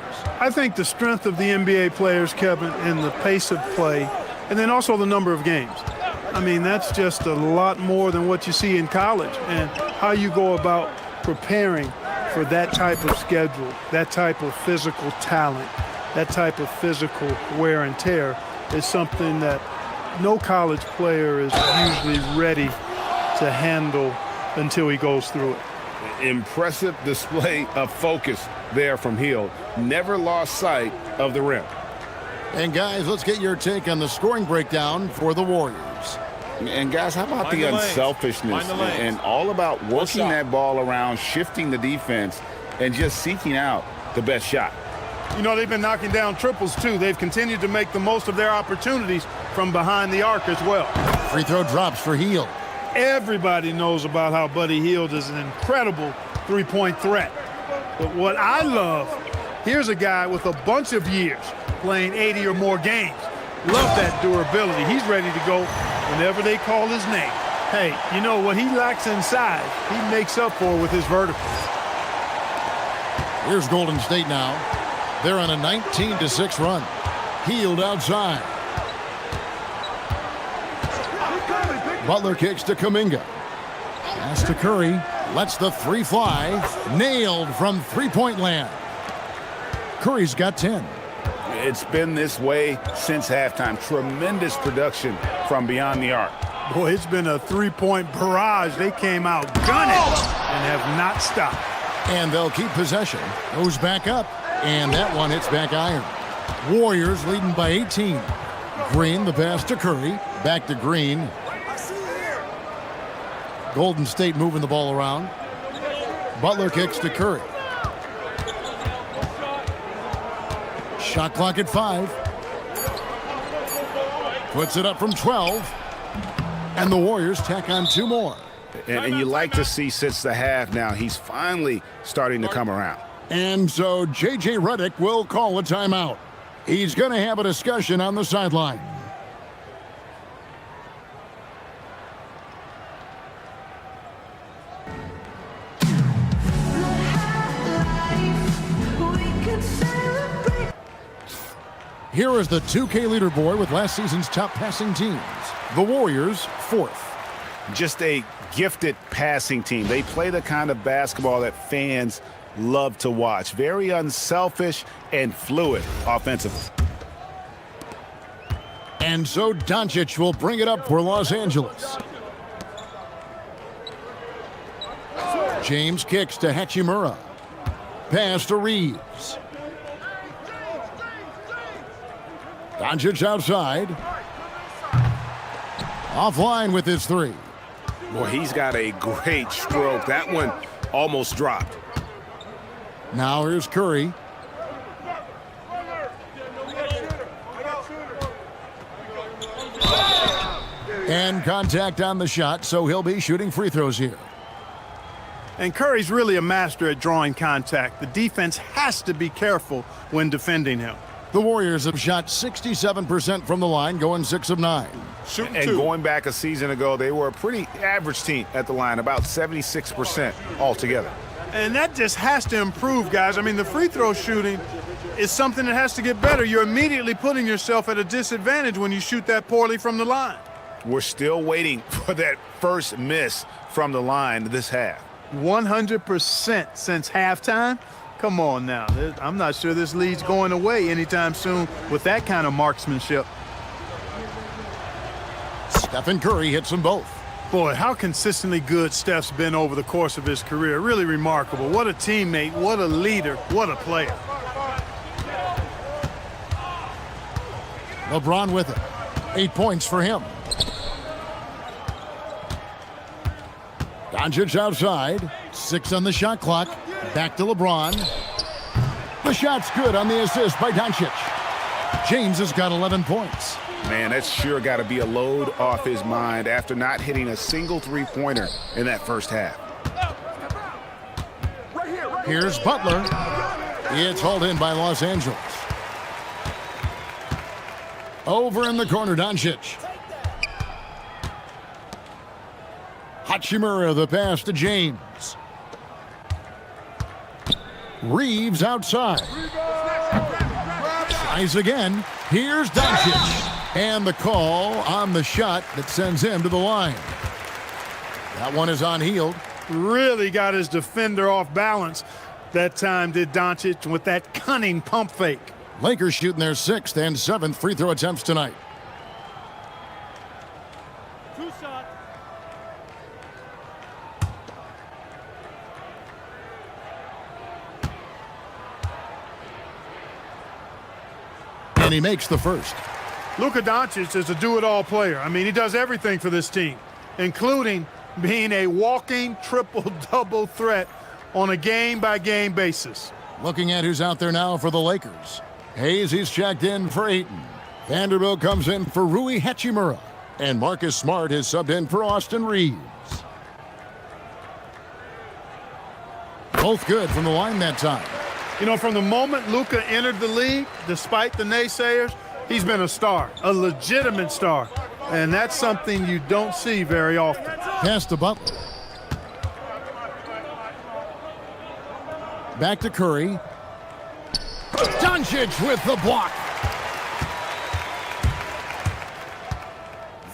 I think the strength of the NBA players, Kevin, and the pace of play, and then also the number of games. I mean, that's just a lot more than what you see in college, and how you go about preparing for that type of schedule, that type of physical talent, that type of physical wear and tear is something that no college player is usually ready to handle until he goes through it. Impressive display of focus there from Hill. Never lost sight of the rim. And guys, let's get your take on the scoring breakdown for the Warriors. And guys, how about the unselfishness and all about working that ball around, shifting the defense, and just seeking out the best shot? You know, they've been knocking down triples, too. They've continued to make the most of their opportunities from behind the arc as well. Free throw drops for Hield. Everybody knows about how Buddy Hield is an incredible three-point threat. But what I love, here's a guy with a bunch of years playing 80 or more games. Love that durability. He's ready to go whenever they call his name. Hey, you know, what he lacks inside, he makes up for with his vertical. Here's Golden State now. They're on a 19-6 run. Hield outside. Butler kicks to Kuminga. Pass to Curry. Lets the three fly. Nailed from three-point land. Curry's got 10. It's been this way since halftime. Tremendous production from beyond the arc. Boy, it's been a three-point barrage. They came out gunning and have not stopped. And they'll keep possession. Goes back up. And that one hits back iron. Warriors leading by 18. Green, the pass to Curry. Back to Green. Golden State moving the ball around. Butler kicks to Curry. Shot clock at 5. Puts it up from 12. And the Warriors tack on 2 more. And you like to see since the half now, he's finally starting to come around. And so J.J. Redick will call a timeout. He's going to have a discussion on the sideline. Here is the 2K leaderboard with last season's top passing teams. The Warriors, 4th. Just a gifted passing team. They play the kind of basketball that fans love to watch. Very unselfish and fluid offensively. And so Doncic will bring it up for Los Angeles. James kicks to Hachimura. Pass to Reeves. Doncic outside. Offline with his three. Boy, he's got a great stroke. That one almost dropped. Now here's Curry. And contact on the shot, so he'll be shooting free throws here. And Curry's really a master at drawing contact. The defense has to be careful when defending him. The Warriors have shot 67% from the line, going 6 of 9. And going back a season ago, they were a pretty average team at the line, about 76% altogether. And that just has to improve, guys. I mean, the free throw shooting is something that has to get better. You're immediately putting yourself at a disadvantage when you shoot that poorly from the line. We're still waiting for that first miss from the line this half. 100% since halftime? Come on now. I'm not sure this lead's going away anytime soon with that kind of marksmanship. Stephen Curry hits them both. Boy, how consistently good Steph's been over the course of his career. Really remarkable. What a teammate, what a leader, what a player. LeBron with it. 8 points for him. Doncic outside. 6 on the shot clock. Back to LeBron. The shot's good on the assist by Doncic. James has got 11 points. Man, that's sure got to be a load off his mind after not hitting a single three-pointer in that first half. Here's Butler. It's hauled in by Los Angeles. Over in the corner, Doncic. Hachimura, the pass to James. Reeves outside. Tries again. Here's Doncic. And the call on the shot that sends him to the line. That one is unhealed. Really got his defender off balance. That time did Doncic with that cunning pump fake. Lakers shooting their 6th and 7th free throw attempts tonight. Two shots. And he makes the first. Luka Doncic is a do-it-all player. I mean, he does everything for this team, including being a walking triple-double threat on a game-by-game basis. Looking at who's out there now for the Lakers. Hayes, he's checked in for Ayton. Vanderbilt comes in for Rui Hachimura. And Marcus Smart is subbed in for Austin Reeves. Both good from the line that time. You know, from the moment Luka entered the league, despite the naysayers, he's been a star, a legitimate star. And that's something you don't see very often. Pass to Butler. Back to Curry. Doncic with the block.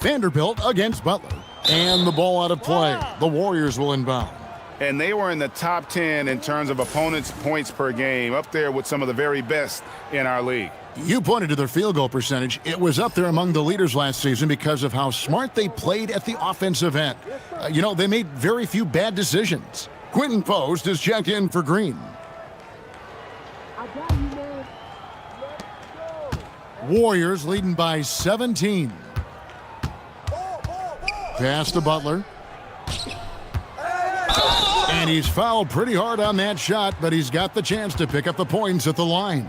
Vanderbilt against Butler. And the ball out of play. The Warriors will inbound. And they were in the top 10 in terms of opponents' points per game, up there with some of the very best in our league. You pointed to their field goal percentage. It was up there among the leaders last season because of how smart they played at the offensive end. You know, they made very few bad decisions. Quentin Post is checked in for Green. Warriors leading by 17. Pass to Butler. And he's fouled pretty hard on that shot, but he's got the chance to pick up the points at the line.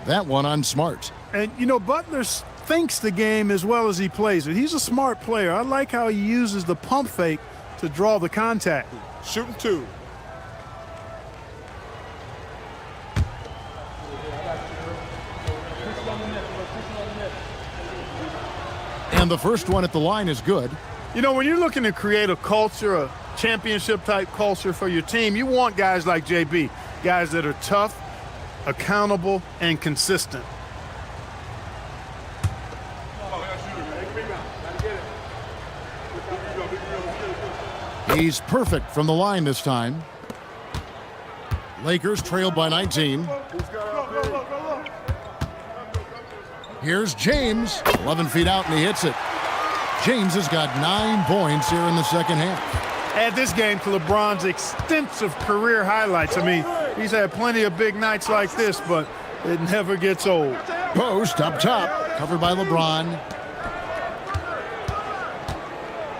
That one on Smart. And, you know, Butler thinks the game as well as he plays it. He's a smart player. I like how he uses the pump fake to draw the contact. Shooting 2. And the first one at the line is good. You know, when you're looking to create a culture, a championship-type culture for your team, you want guys like JB, guys that are tough, accountable, and consistent. He's perfect from the line this time. Lakers trailed by 19. Here's James, 11 feet out, and he hits it. James has got 9 points here in the second half. Add this game to LeBron's extensive career highlights. I mean, he's had plenty of big nights like this, but it never gets old. Post up top, covered by LeBron.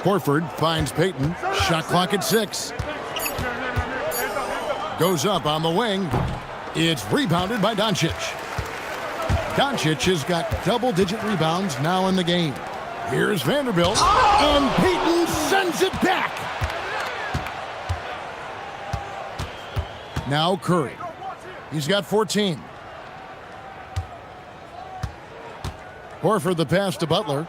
Horford finds Payton. Shot clock at 6. Goes up on the wing. It's rebounded by Doncic. Doncic has got double-digit rebounds now in the game. Here's Vanderbilt, and Payton sends it back. Now Curry. He's got 14. Horford the pass to Butler.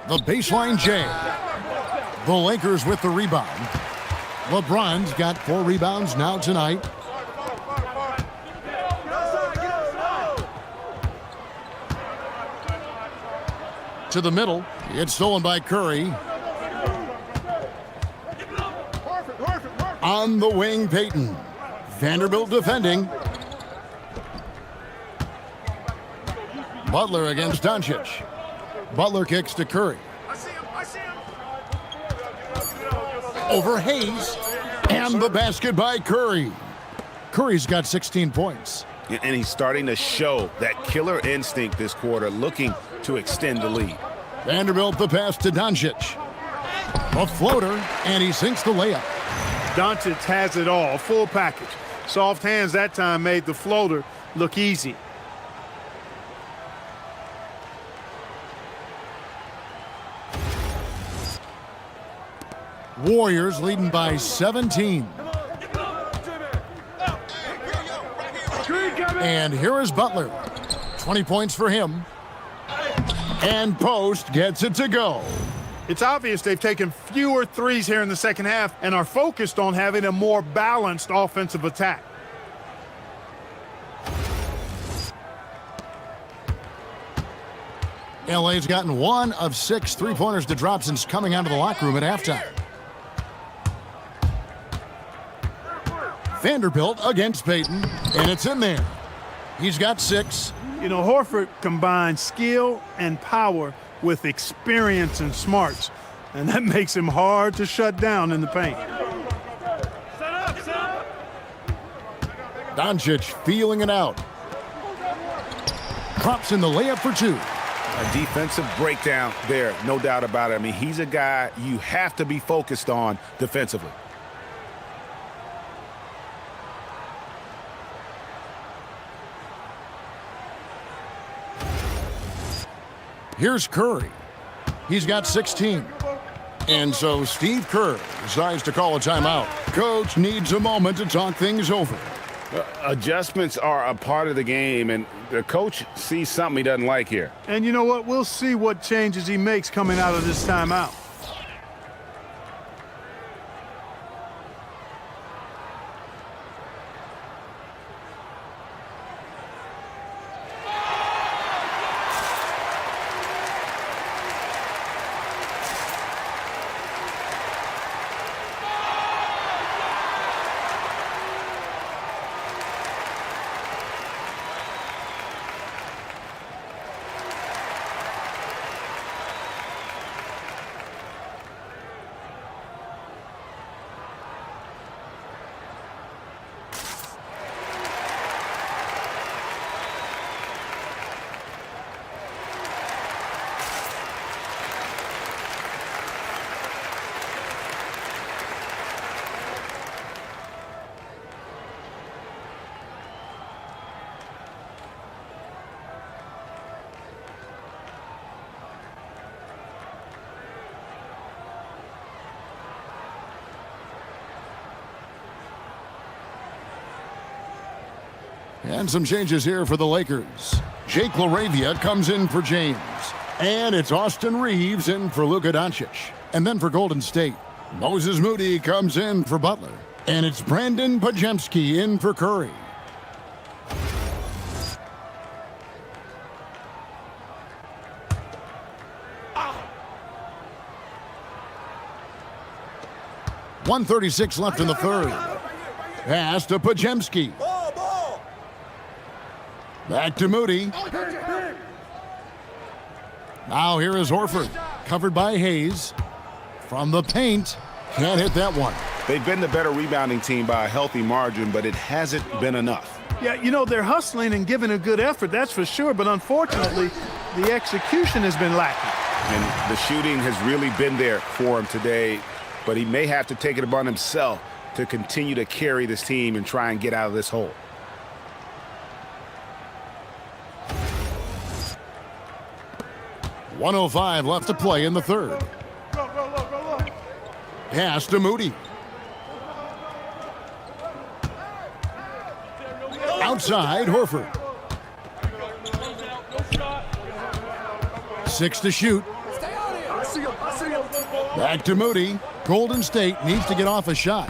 The baseline J. The Lakers with the rebound. LeBron's got 4 rebounds now tonight. To the middle. It's stolen by Curry. On the wing, Payton. Vanderbilt defending. Butler against Doncic. Butler kicks to Curry. Over Hayes. And the basket by Curry. Curry's got 16 points. And he's starting to show that killer instinct this quarter, looking to extend the lead. Vanderbilt the pass to Doncic. A floater, and he sinks the layup. Doncic has it all, full package. Soft hands that time made the floater look easy. Warriors leading by 17. And here is Butler. 20 points for him. And Post gets it to go. It's obvious they've taken fewer threes here in the second half and are focused on having a more balanced offensive attack. LA's gotten 1 of 6 three-pointers to drop since coming out of the locker room at halftime. Vanderbilt against Payton, and it's in there. He's got 6. You know, Horford combines skill and power with experience and smarts, and that makes him hard to shut down in the paint. Doncic feeling it out. Drops in the layup for 2. A defensive breakdown there, no doubt about it. I mean, he's a guy you have to be focused on defensively. Here's Curry. He's got 16. And so Steve Kerr decides to call a timeout. Coach needs a moment to talk things over. Adjustments are a part of the game, and the coach sees something he doesn't like here. And you know what? We'll see what changes he makes coming out of this timeout. And some changes here for the Lakers. Jake LaRavia comes in for James. And it's Austin Reeves in for Luka Doncic. And then for Golden State, Moses Moody comes in for Butler. And it's Brandon Pajemski in for Curry. .136 left in the third. Pass to Pajemski. Back to Moody. Now here is Horford, covered by Hayes. From the paint, can't hit that one. They've been the better rebounding team by a healthy margin, but it hasn't been enough. Yeah, you know, they're hustling and giving a good effort, that's for sure, but unfortunately, the execution has been lacking. And the shooting has really been there for him today, but he may have to take it upon himself to continue to carry this team and try and get out of this hole. .105 left to play in the third. Pass to Moody. Outside, Horford. 6 to shoot. Back to Moody. Golden State needs to get off a shot.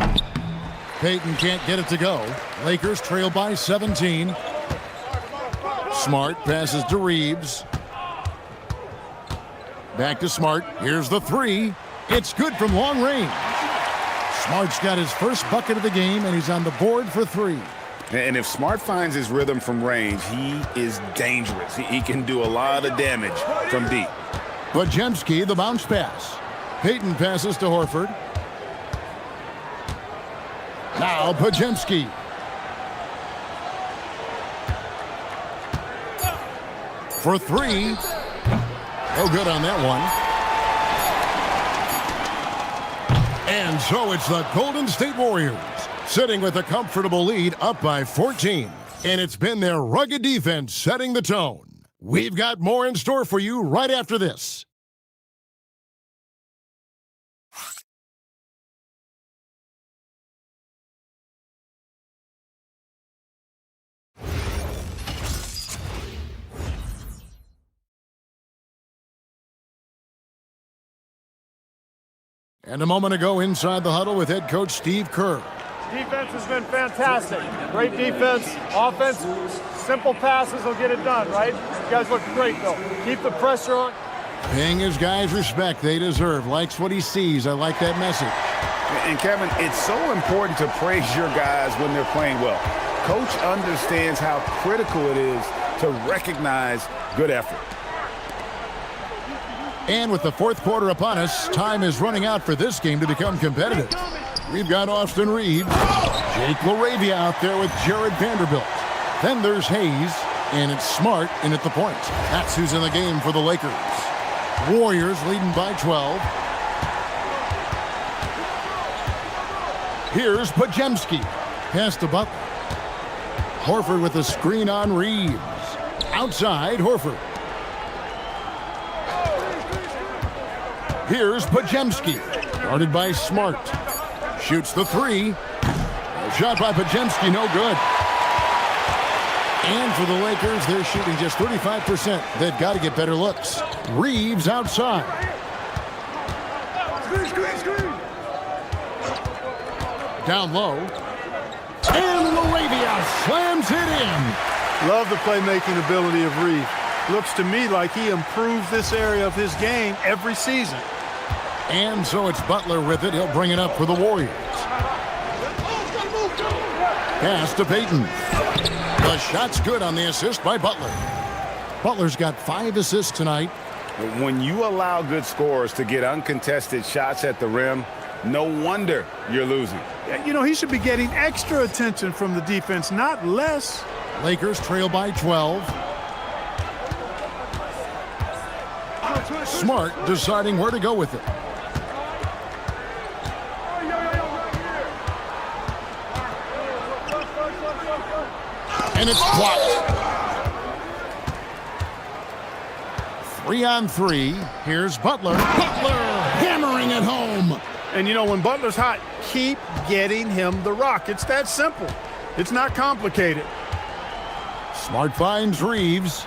Payton can't get it to go. Lakers trail by 17. Smart passes to Reeves. Back to Smart. Here's the three. It's good from long range. Smart's got his first bucket of the game, and he's on the board for 3. And if Smart finds his rhythm from range, he is dangerous. He can do a lot of damage from deep. Podziemski, the bounce pass. Payton passes to Horford. Now Podziemski. For 3. No good on that one. And so it's the Golden State Warriors sitting with a comfortable lead, up by 14. And it's been their rugged defense setting the tone. We've got more in store for you right after this. And a moment ago inside the huddle with head coach Steve Kerr. Defense has been fantastic. Great defense. Offense, simple passes will get it done, right? You guys look great, though. Keep the pressure on. Paying his guys respect they deserve. Likes what he sees. I like that message. And Kevin, it's so important to praise your guys when they're playing well. Coach understands how critical it is to recognize good effort. And with the fourth quarter upon us, time is running out for this game to become competitive. We've got Austin Reeves, Jake LaRavia out there with Jared Vanderbilt. Then there's Hayes, and it's Smart in at the point. That's who's in the game for the Lakers. Warriors leading by 12. Here's Podziemski. Pass to Butler. Horford with a screen on Reeves. Outside, Horford. Here's Podziemski. Guarded by Smart. Shoots the 3. A shot by Podziemski, no good. And for the Lakers, they're shooting just 35%. They've got to get better looks. Reeves outside. Down low. And LaRavia slams it in. Love the playmaking ability of Reeves. Looks to me like he improves this area of his game every season. And so it's Butler with it. He'll bring it up for the Warriors. Pass to Payton. The shot's good on the assist by Butler. Butler's got 5 assists tonight. When you allow good scorers to get uncontested shots at the rim, no wonder you're losing. You know, he should be getting extra attention from the defense, not less. Lakers trail by 12. Smart deciding where to go with it. And it's blocked. 3-on-3. Here's Butler. Butler hammering it home. And you know, when Butler's hot, keep getting him the rock. It's that simple. It's not complicated. Smart finds Reeves.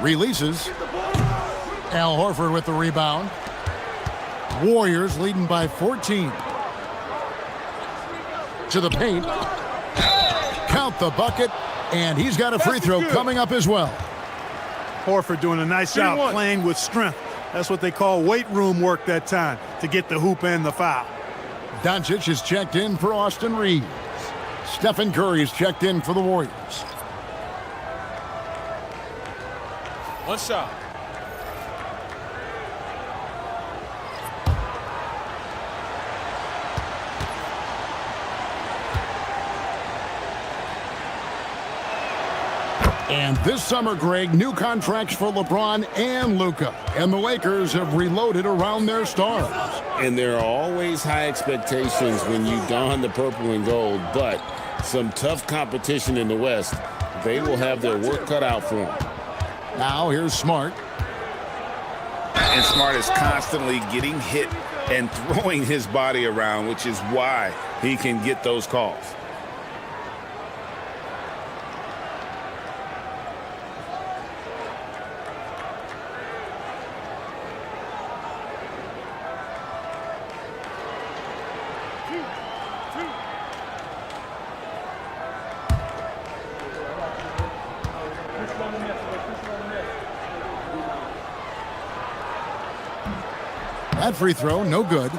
Releases. Al Horford with the rebound. Warriors leading by 14. To the paint. Count the bucket, and he's got a free throw coming up as well. Horford doing a nice job playing with strength. That's what they call weight room work that time, to get the hoop and the foul. Doncic is checked in for Austin Reeves. Stephen Curry is checked in for the Warriors. One shot. And this summer, Greg, new contracts for LeBron and Luka. And the Lakers have reloaded around their stars. And there are always high expectations when you don the purple and gold, but some tough competition in the West. They will have their work cut out for them. Now here's Smart. And Smart is constantly getting hit and throwing his body around, which is why he can get those calls. That free throw, no good.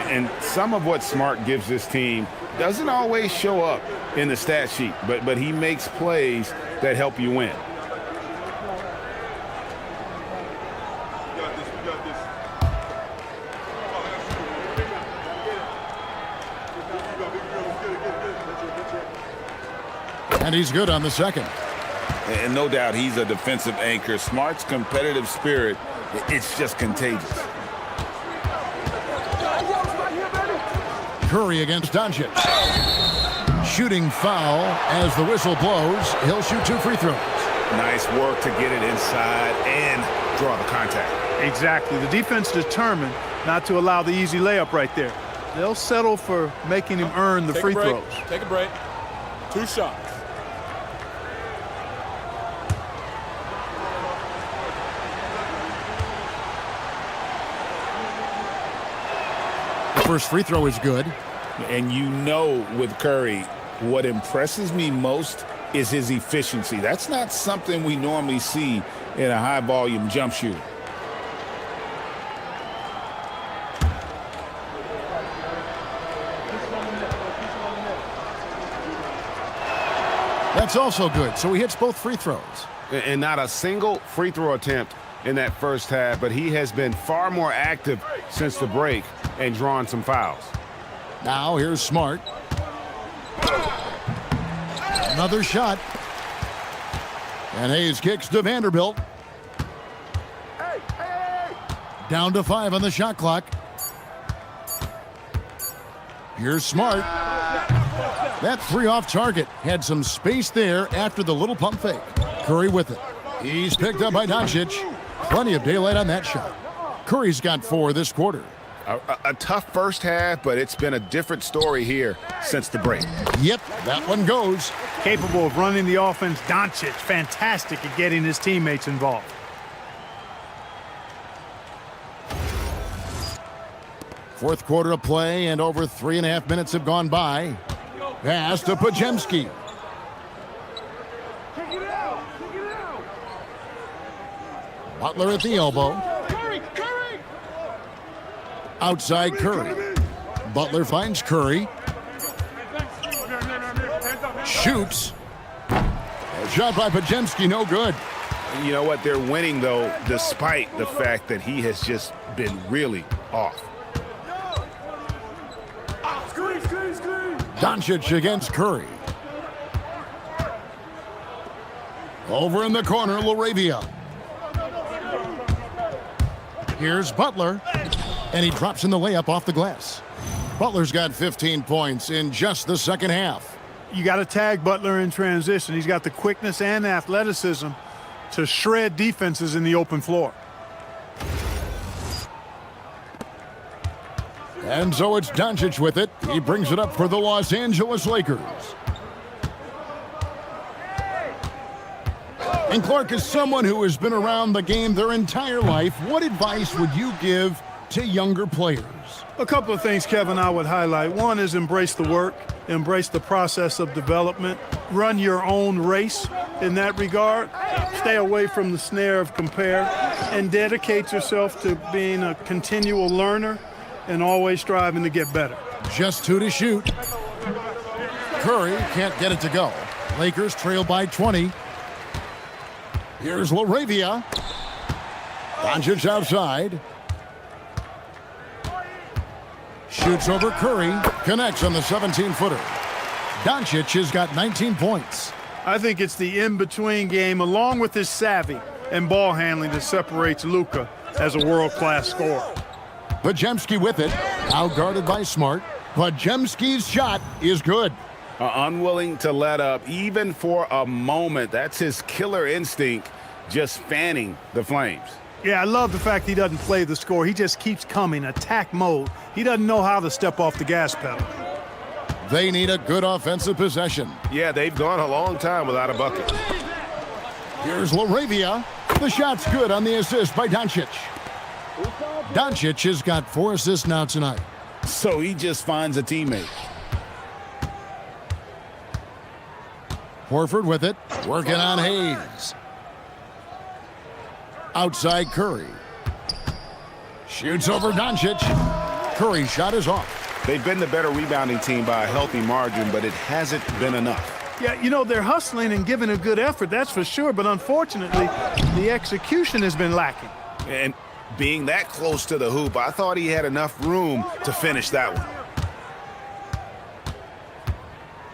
And some of what Smart gives this team doesn't always show up in the stat sheet, but he makes plays that help you win. And he's good on the second. And no doubt he's a defensive anchor. Smart's competitive spirit, it's just contagious. Curry against Doncic. Shooting foul as the whistle blows. He'll shoot 2 free throws. Nice work to get it inside and draw the contact. Exactly. The defense determined not to allow the easy layup right there. They'll settle for making him earn the free throws. Take a break. 2 shots. The first free throw is good. And you know with Curry, what impresses me most is his efficiency. That's not something we normally see in a high-volume jump shooter. That's also good, so he hits both free throws. And not a single free throw attempt in that first half, but he has been far more active since the break and drawn some fouls. Now here's Smart. Another shot. And Hayes kicks to Vanderbilt. Down to 5 on the shot clock. Here's Smart. That 3 off target had some space there after the little pump fake. Curry with it. He's picked up by Doncic. Plenty of daylight on that shot. Curry's got 4 this quarter. A tough first half, but it's been a different story here since the break. Yep, that one goes. Capable of running the offense. Doncic, fantastic at getting his teammates involved. Fourth quarter of play, and over 3.5 minutes have gone by. Pass to Podziemski. Butler at the elbow. Outside Curry. Butler finds Curry. Shoots. Shot by Podziemski, no good. You know what? They're winning, though, despite the fact that he has just been really off. Doncic against Curry. Over in the corner, LaRavia. Here's Butler. And he drops in the layup off the glass. Butler's got 15 points in just the second half. You got to tag Butler in transition. He's got the quickness and athleticism to shred defenses in the open floor. And so it's Doncic with it. He brings it up for the Los Angeles Lakers. And Clark, is someone who has been around the game their entire life, what advice would you give to younger players? A couple of things, Kevin, I would highlight. One is embrace the work, embrace the process of development, run your own race in that regard, stay away from the snare of compare, and dedicate yourself to being a continual learner and always striving to get better. Just 2 to shoot. Curry can't get it to go. Lakers trail by 20. Here's LaRavia. Doncic outside. Shoots over Curry. Connects on the 17-footer. Doncic has got 19 points. I think it's the in-between game along with his savvy and ball handling that separates Luka as a world-class scorer. Podziemski with it, out guarded by Smart. Podziemski's shot is good. Unwilling to let up even for a moment. That's his killer instinct, just fanning the flames. Yeah, I love the fact he doesn't play the score. He just keeps coming, attack mode. He doesn't know how to step off the gas pedal. They need a good offensive possession. Yeah, they've gone a long time without a bucket. Here's Laravia. The shot's good on the assist by Doncic. Doncic has got 4 assists now tonight. So he just finds a teammate. Horford with it, working on Hayes. Outside Curry. Shoots over Doncic. Curry's shot is off. They've been the better rebounding team by a healthy margin, but it hasn't been enough. Yeah, you know, they're hustling and giving a good effort, that's for sure, but unfortunately, the execution has been lacking. And being that close to the hoop, I thought he had enough room to finish that one.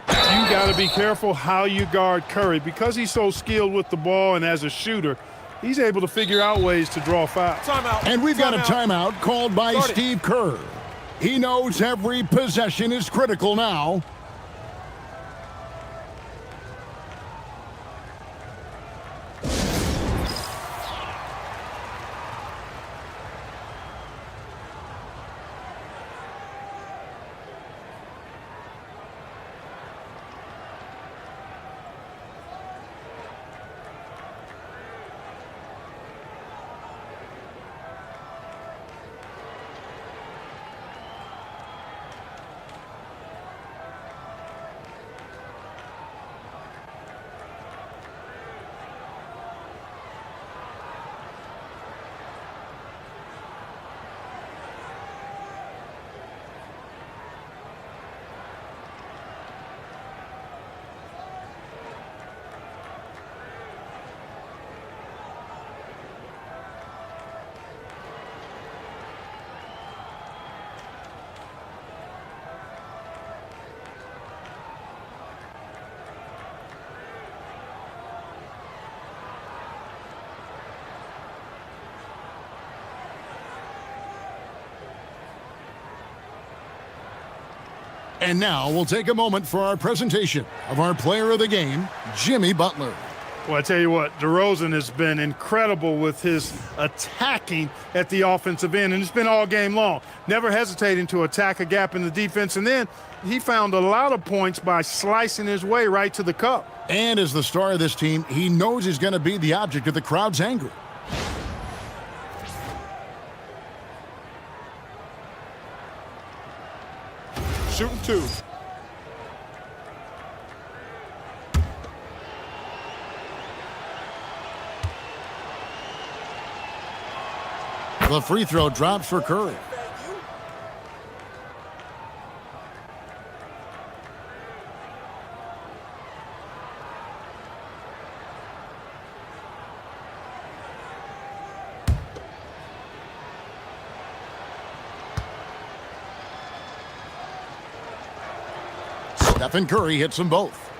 You got to be careful how you guard Curry. Because he's so skilled with the ball and as a shooter, he's able to figure out ways to draw fouls. Timeout. And we've got a timeout called by Steve Kerr. He knows every possession is critical now. And now we'll take a moment for our presentation of our player of the game, Jimmy Butler. Well, I tell you what, DeRozan has been incredible with his attacking at the offensive end, and it's been all game long. Never hesitating to attack a gap in the defense, and then he found a lot of points by slicing his way right to the cup. And as the star of this team, he knows he's going to be the object of the crowd's anger. Shooting 2. The free throw drops for Curry. Stephen Curry hits them both.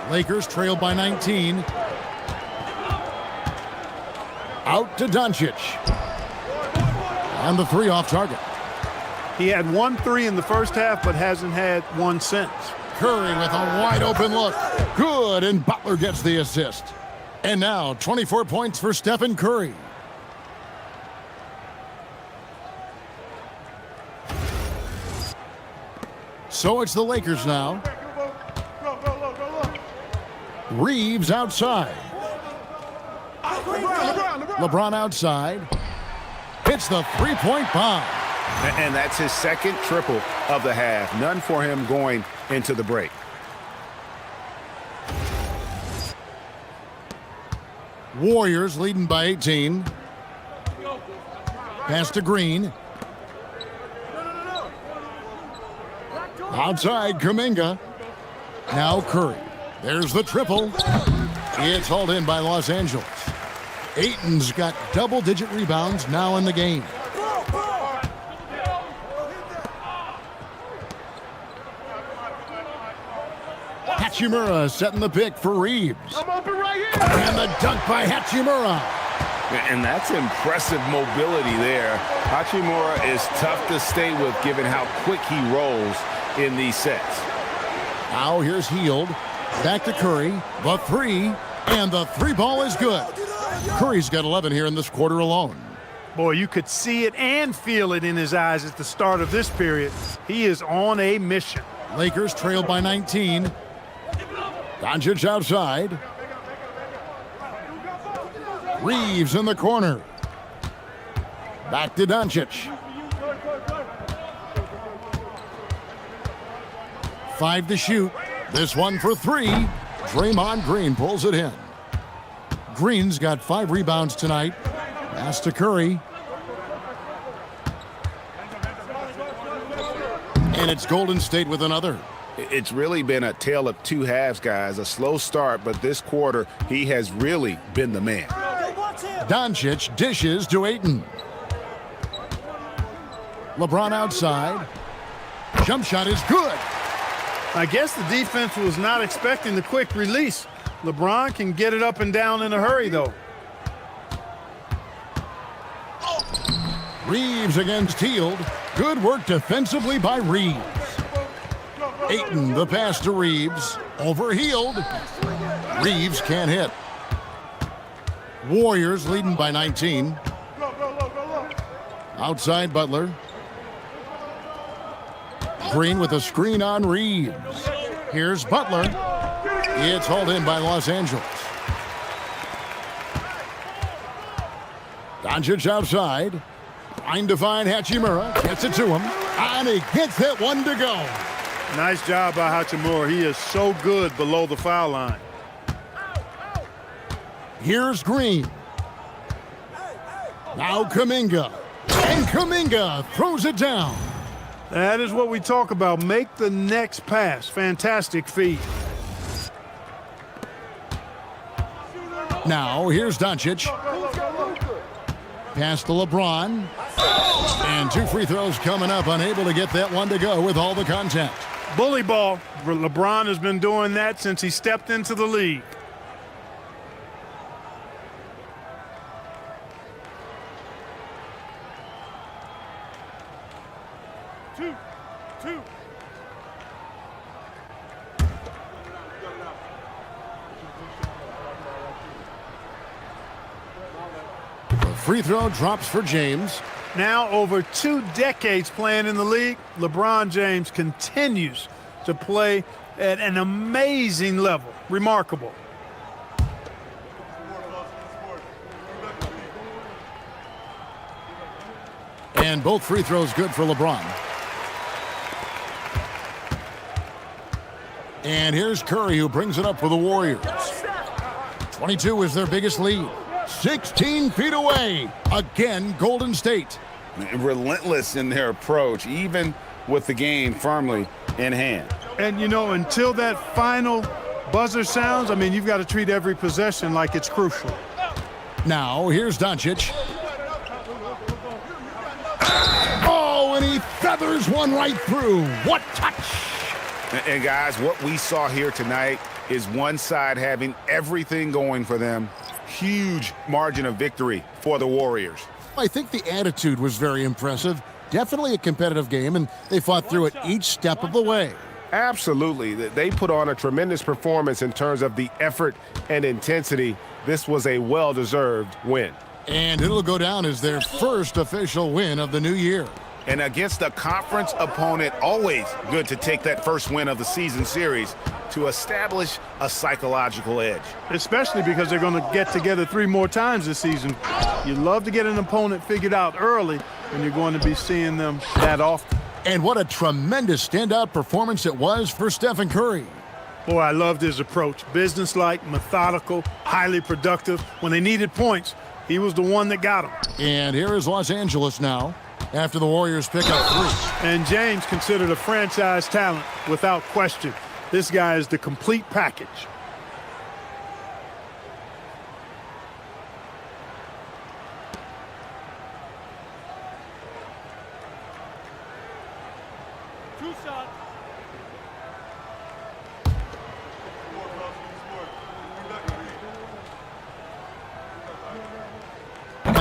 Lakers trail by 19. Out to Doncic. And the 3 off target. He had 1 3 in the first half, but hasn't had one since. Curry with a wide open look. Good, and Butler gets the assist. And now 24 points for Stephen Curry. So it's the Lakers now. Reeves outside. LeBron outside. Hits the three-point bomb. And that's his second triple of the half. None for him going into the break. Warriors leading by 18. Pass to Green. Outside, Kuminga. Now Curry. There's the triple. It's hauled in by Los Angeles. Ayton's got double-digit rebounds now in the game. Hachimura setting the pick for Reeves. I'm open right here. And the dunk by Hachimura. And that's impressive mobility there. Hachimura is tough to stay with given how quick he rolls in these sets. Now here's Hield. Back to Curry. The three. And the three ball is good. Curry's got 11 here in this quarter alone. Boy, you could see it and feel it in his eyes at the start of this period. He is on a mission. Lakers trail by 19. Doncic outside. Reeves in the corner. Back to Doncic. 5 to shoot. This one for 3. Draymond Green pulls it in. Green's got 5 rebounds tonight. Pass to Curry. And it's Golden State with another. It's really been a tale of two halves, guys. A slow start, but this quarter, he has really been the man. Doncic dishes to Ayton. LeBron outside. Jump shot is good. I guess the defense was not expecting the quick release. LeBron can get it up and down in a hurry, though. Reeves against Hield. Good work defensively by Reeves. Ayton, the pass to Reeves. Over Hield. Reeves can't hit. Warriors leading by 19. Outside Butler. Green with a screen on Reeves. Here's Butler. It's hauled in by Los Angeles. Doncic outside. Trying to find Hachimura. Gets it to him. And he gets that one to go. Nice job by Hachimura. He is so good below the foul line. Here's Green. Now Kuminga. And Kuminga throws it down. That is what we talk about. Make the next pass. Fantastic feed. Now here's Doncic. Pass to LeBron. And 2 free throws coming up. Unable to get that one to go with all the contact. Bully ball. LeBron has been doing that since he stepped into the league. Free throw drops for James. Now over 2 decades playing in the league, LeBron James continues to play at an amazing level. Remarkable. And both free throws good for LeBron. And here's Curry, who brings it up for the Warriors. 22 is their biggest lead. 16 feet away. Again, Golden State. Relentless in their approach, even with the game firmly in hand. And, you know, until that final buzzer sounds, I mean, you've got to treat every possession like it's crucial. Now, here's Doncic. Oh, and he feathers one right through. What touch! And guys, what we saw here tonight is one side having everything going for them. Huge margin of victory for the Warriors. I think the attitude was very impressive. Definitely a competitive game, and they fought through it each step of the way. Absolutely. They put on a tremendous performance in terms of the effort and intensity. This was a well-deserved win. And it'll go down as their first official win of the new year. And against a conference opponent, always good to take that first win of the season series to establish a psychological edge. Especially because they're going to get together 3 more times this season. You love to get an opponent figured out early when you're going to be seeing them that often. And what a tremendous standout performance it was for Stephen Curry. Boy, I loved his approach. Businesslike, methodical, highly productive. When they needed points, he was the one that got them. And here is Los Angeles now, after the Warriors pick up 3. And James considered a franchise talent without question. This guy is the complete package.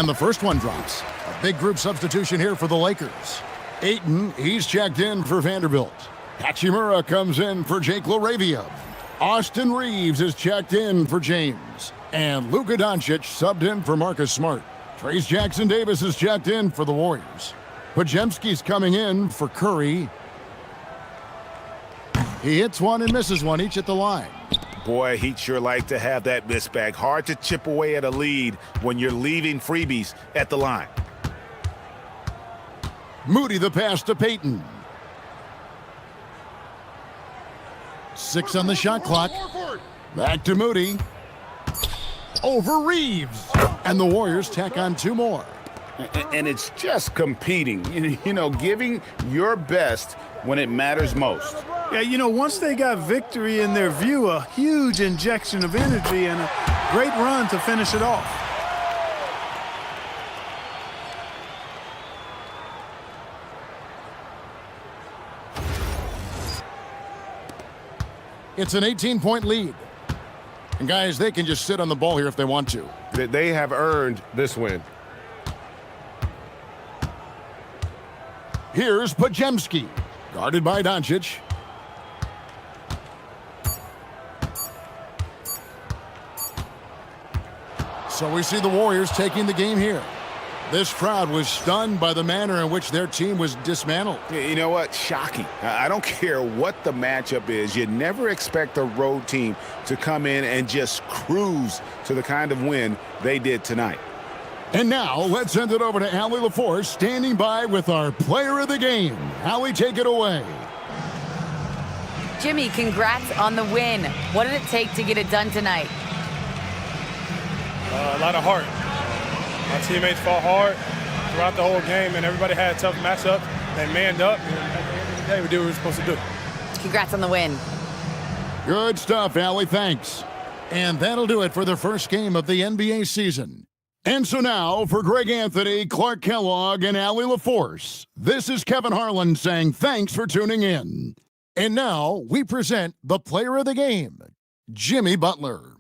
And the first one drops. A big group substitution here for the Lakers. Ayton, he's checked in for Vanderbilt. Hachimura comes in for Jake LaRavia. Austin Reeves is checked in for James. And Luka Doncic subbed in for Marcus Smart. Trace Jackson Davis is checked in for the Warriors. Podziemski's coming in for Curry. He hits one and misses one, each at the line. Boy, he'd sure like to have that miss back. Hard to chip away at a lead when you're leaving freebies at the line. Moody the pass to Payton. 6 on the shot clock. Back to Moody. Over Reeves. And the Warriors tack on 2 more. And it's just competing, you know, giving your best when it matters most. Yeah, you know, once they got victory in their view, a huge injection of energy and a great run to finish it off. It's an 18-point lead. And guys, they can just sit on the ball here if they want to. They have earned this win. Here's Podziemski, guarded by Doncic. So we see the Warriors taking the game here. This crowd was stunned by the manner in which their team was dismantled. You know what? Shocking. I don't care what the matchup is. You never expect a road team to come in and just cruise to the kind of win they did tonight. And now, let's send it over to Allie LaForce, standing by with our player of the game. Allie, take it away. Jimmy, congrats on the win. What did it take to get it done tonight? A lot of heart. My teammates fought hard throughout the whole game, and everybody had a tough matchup. They manned up, and at the end of the day, we did what we were supposed to do. Congrats on the win. Good stuff, Allie. Thanks. And that'll do it for the first game of the NBA season. And so now, for Greg Anthony, Clark Kellogg, and Allie LaForce, this is Kevin Harlan saying thanks for tuning in. And now, we present the player of the game, Jimmy Butler.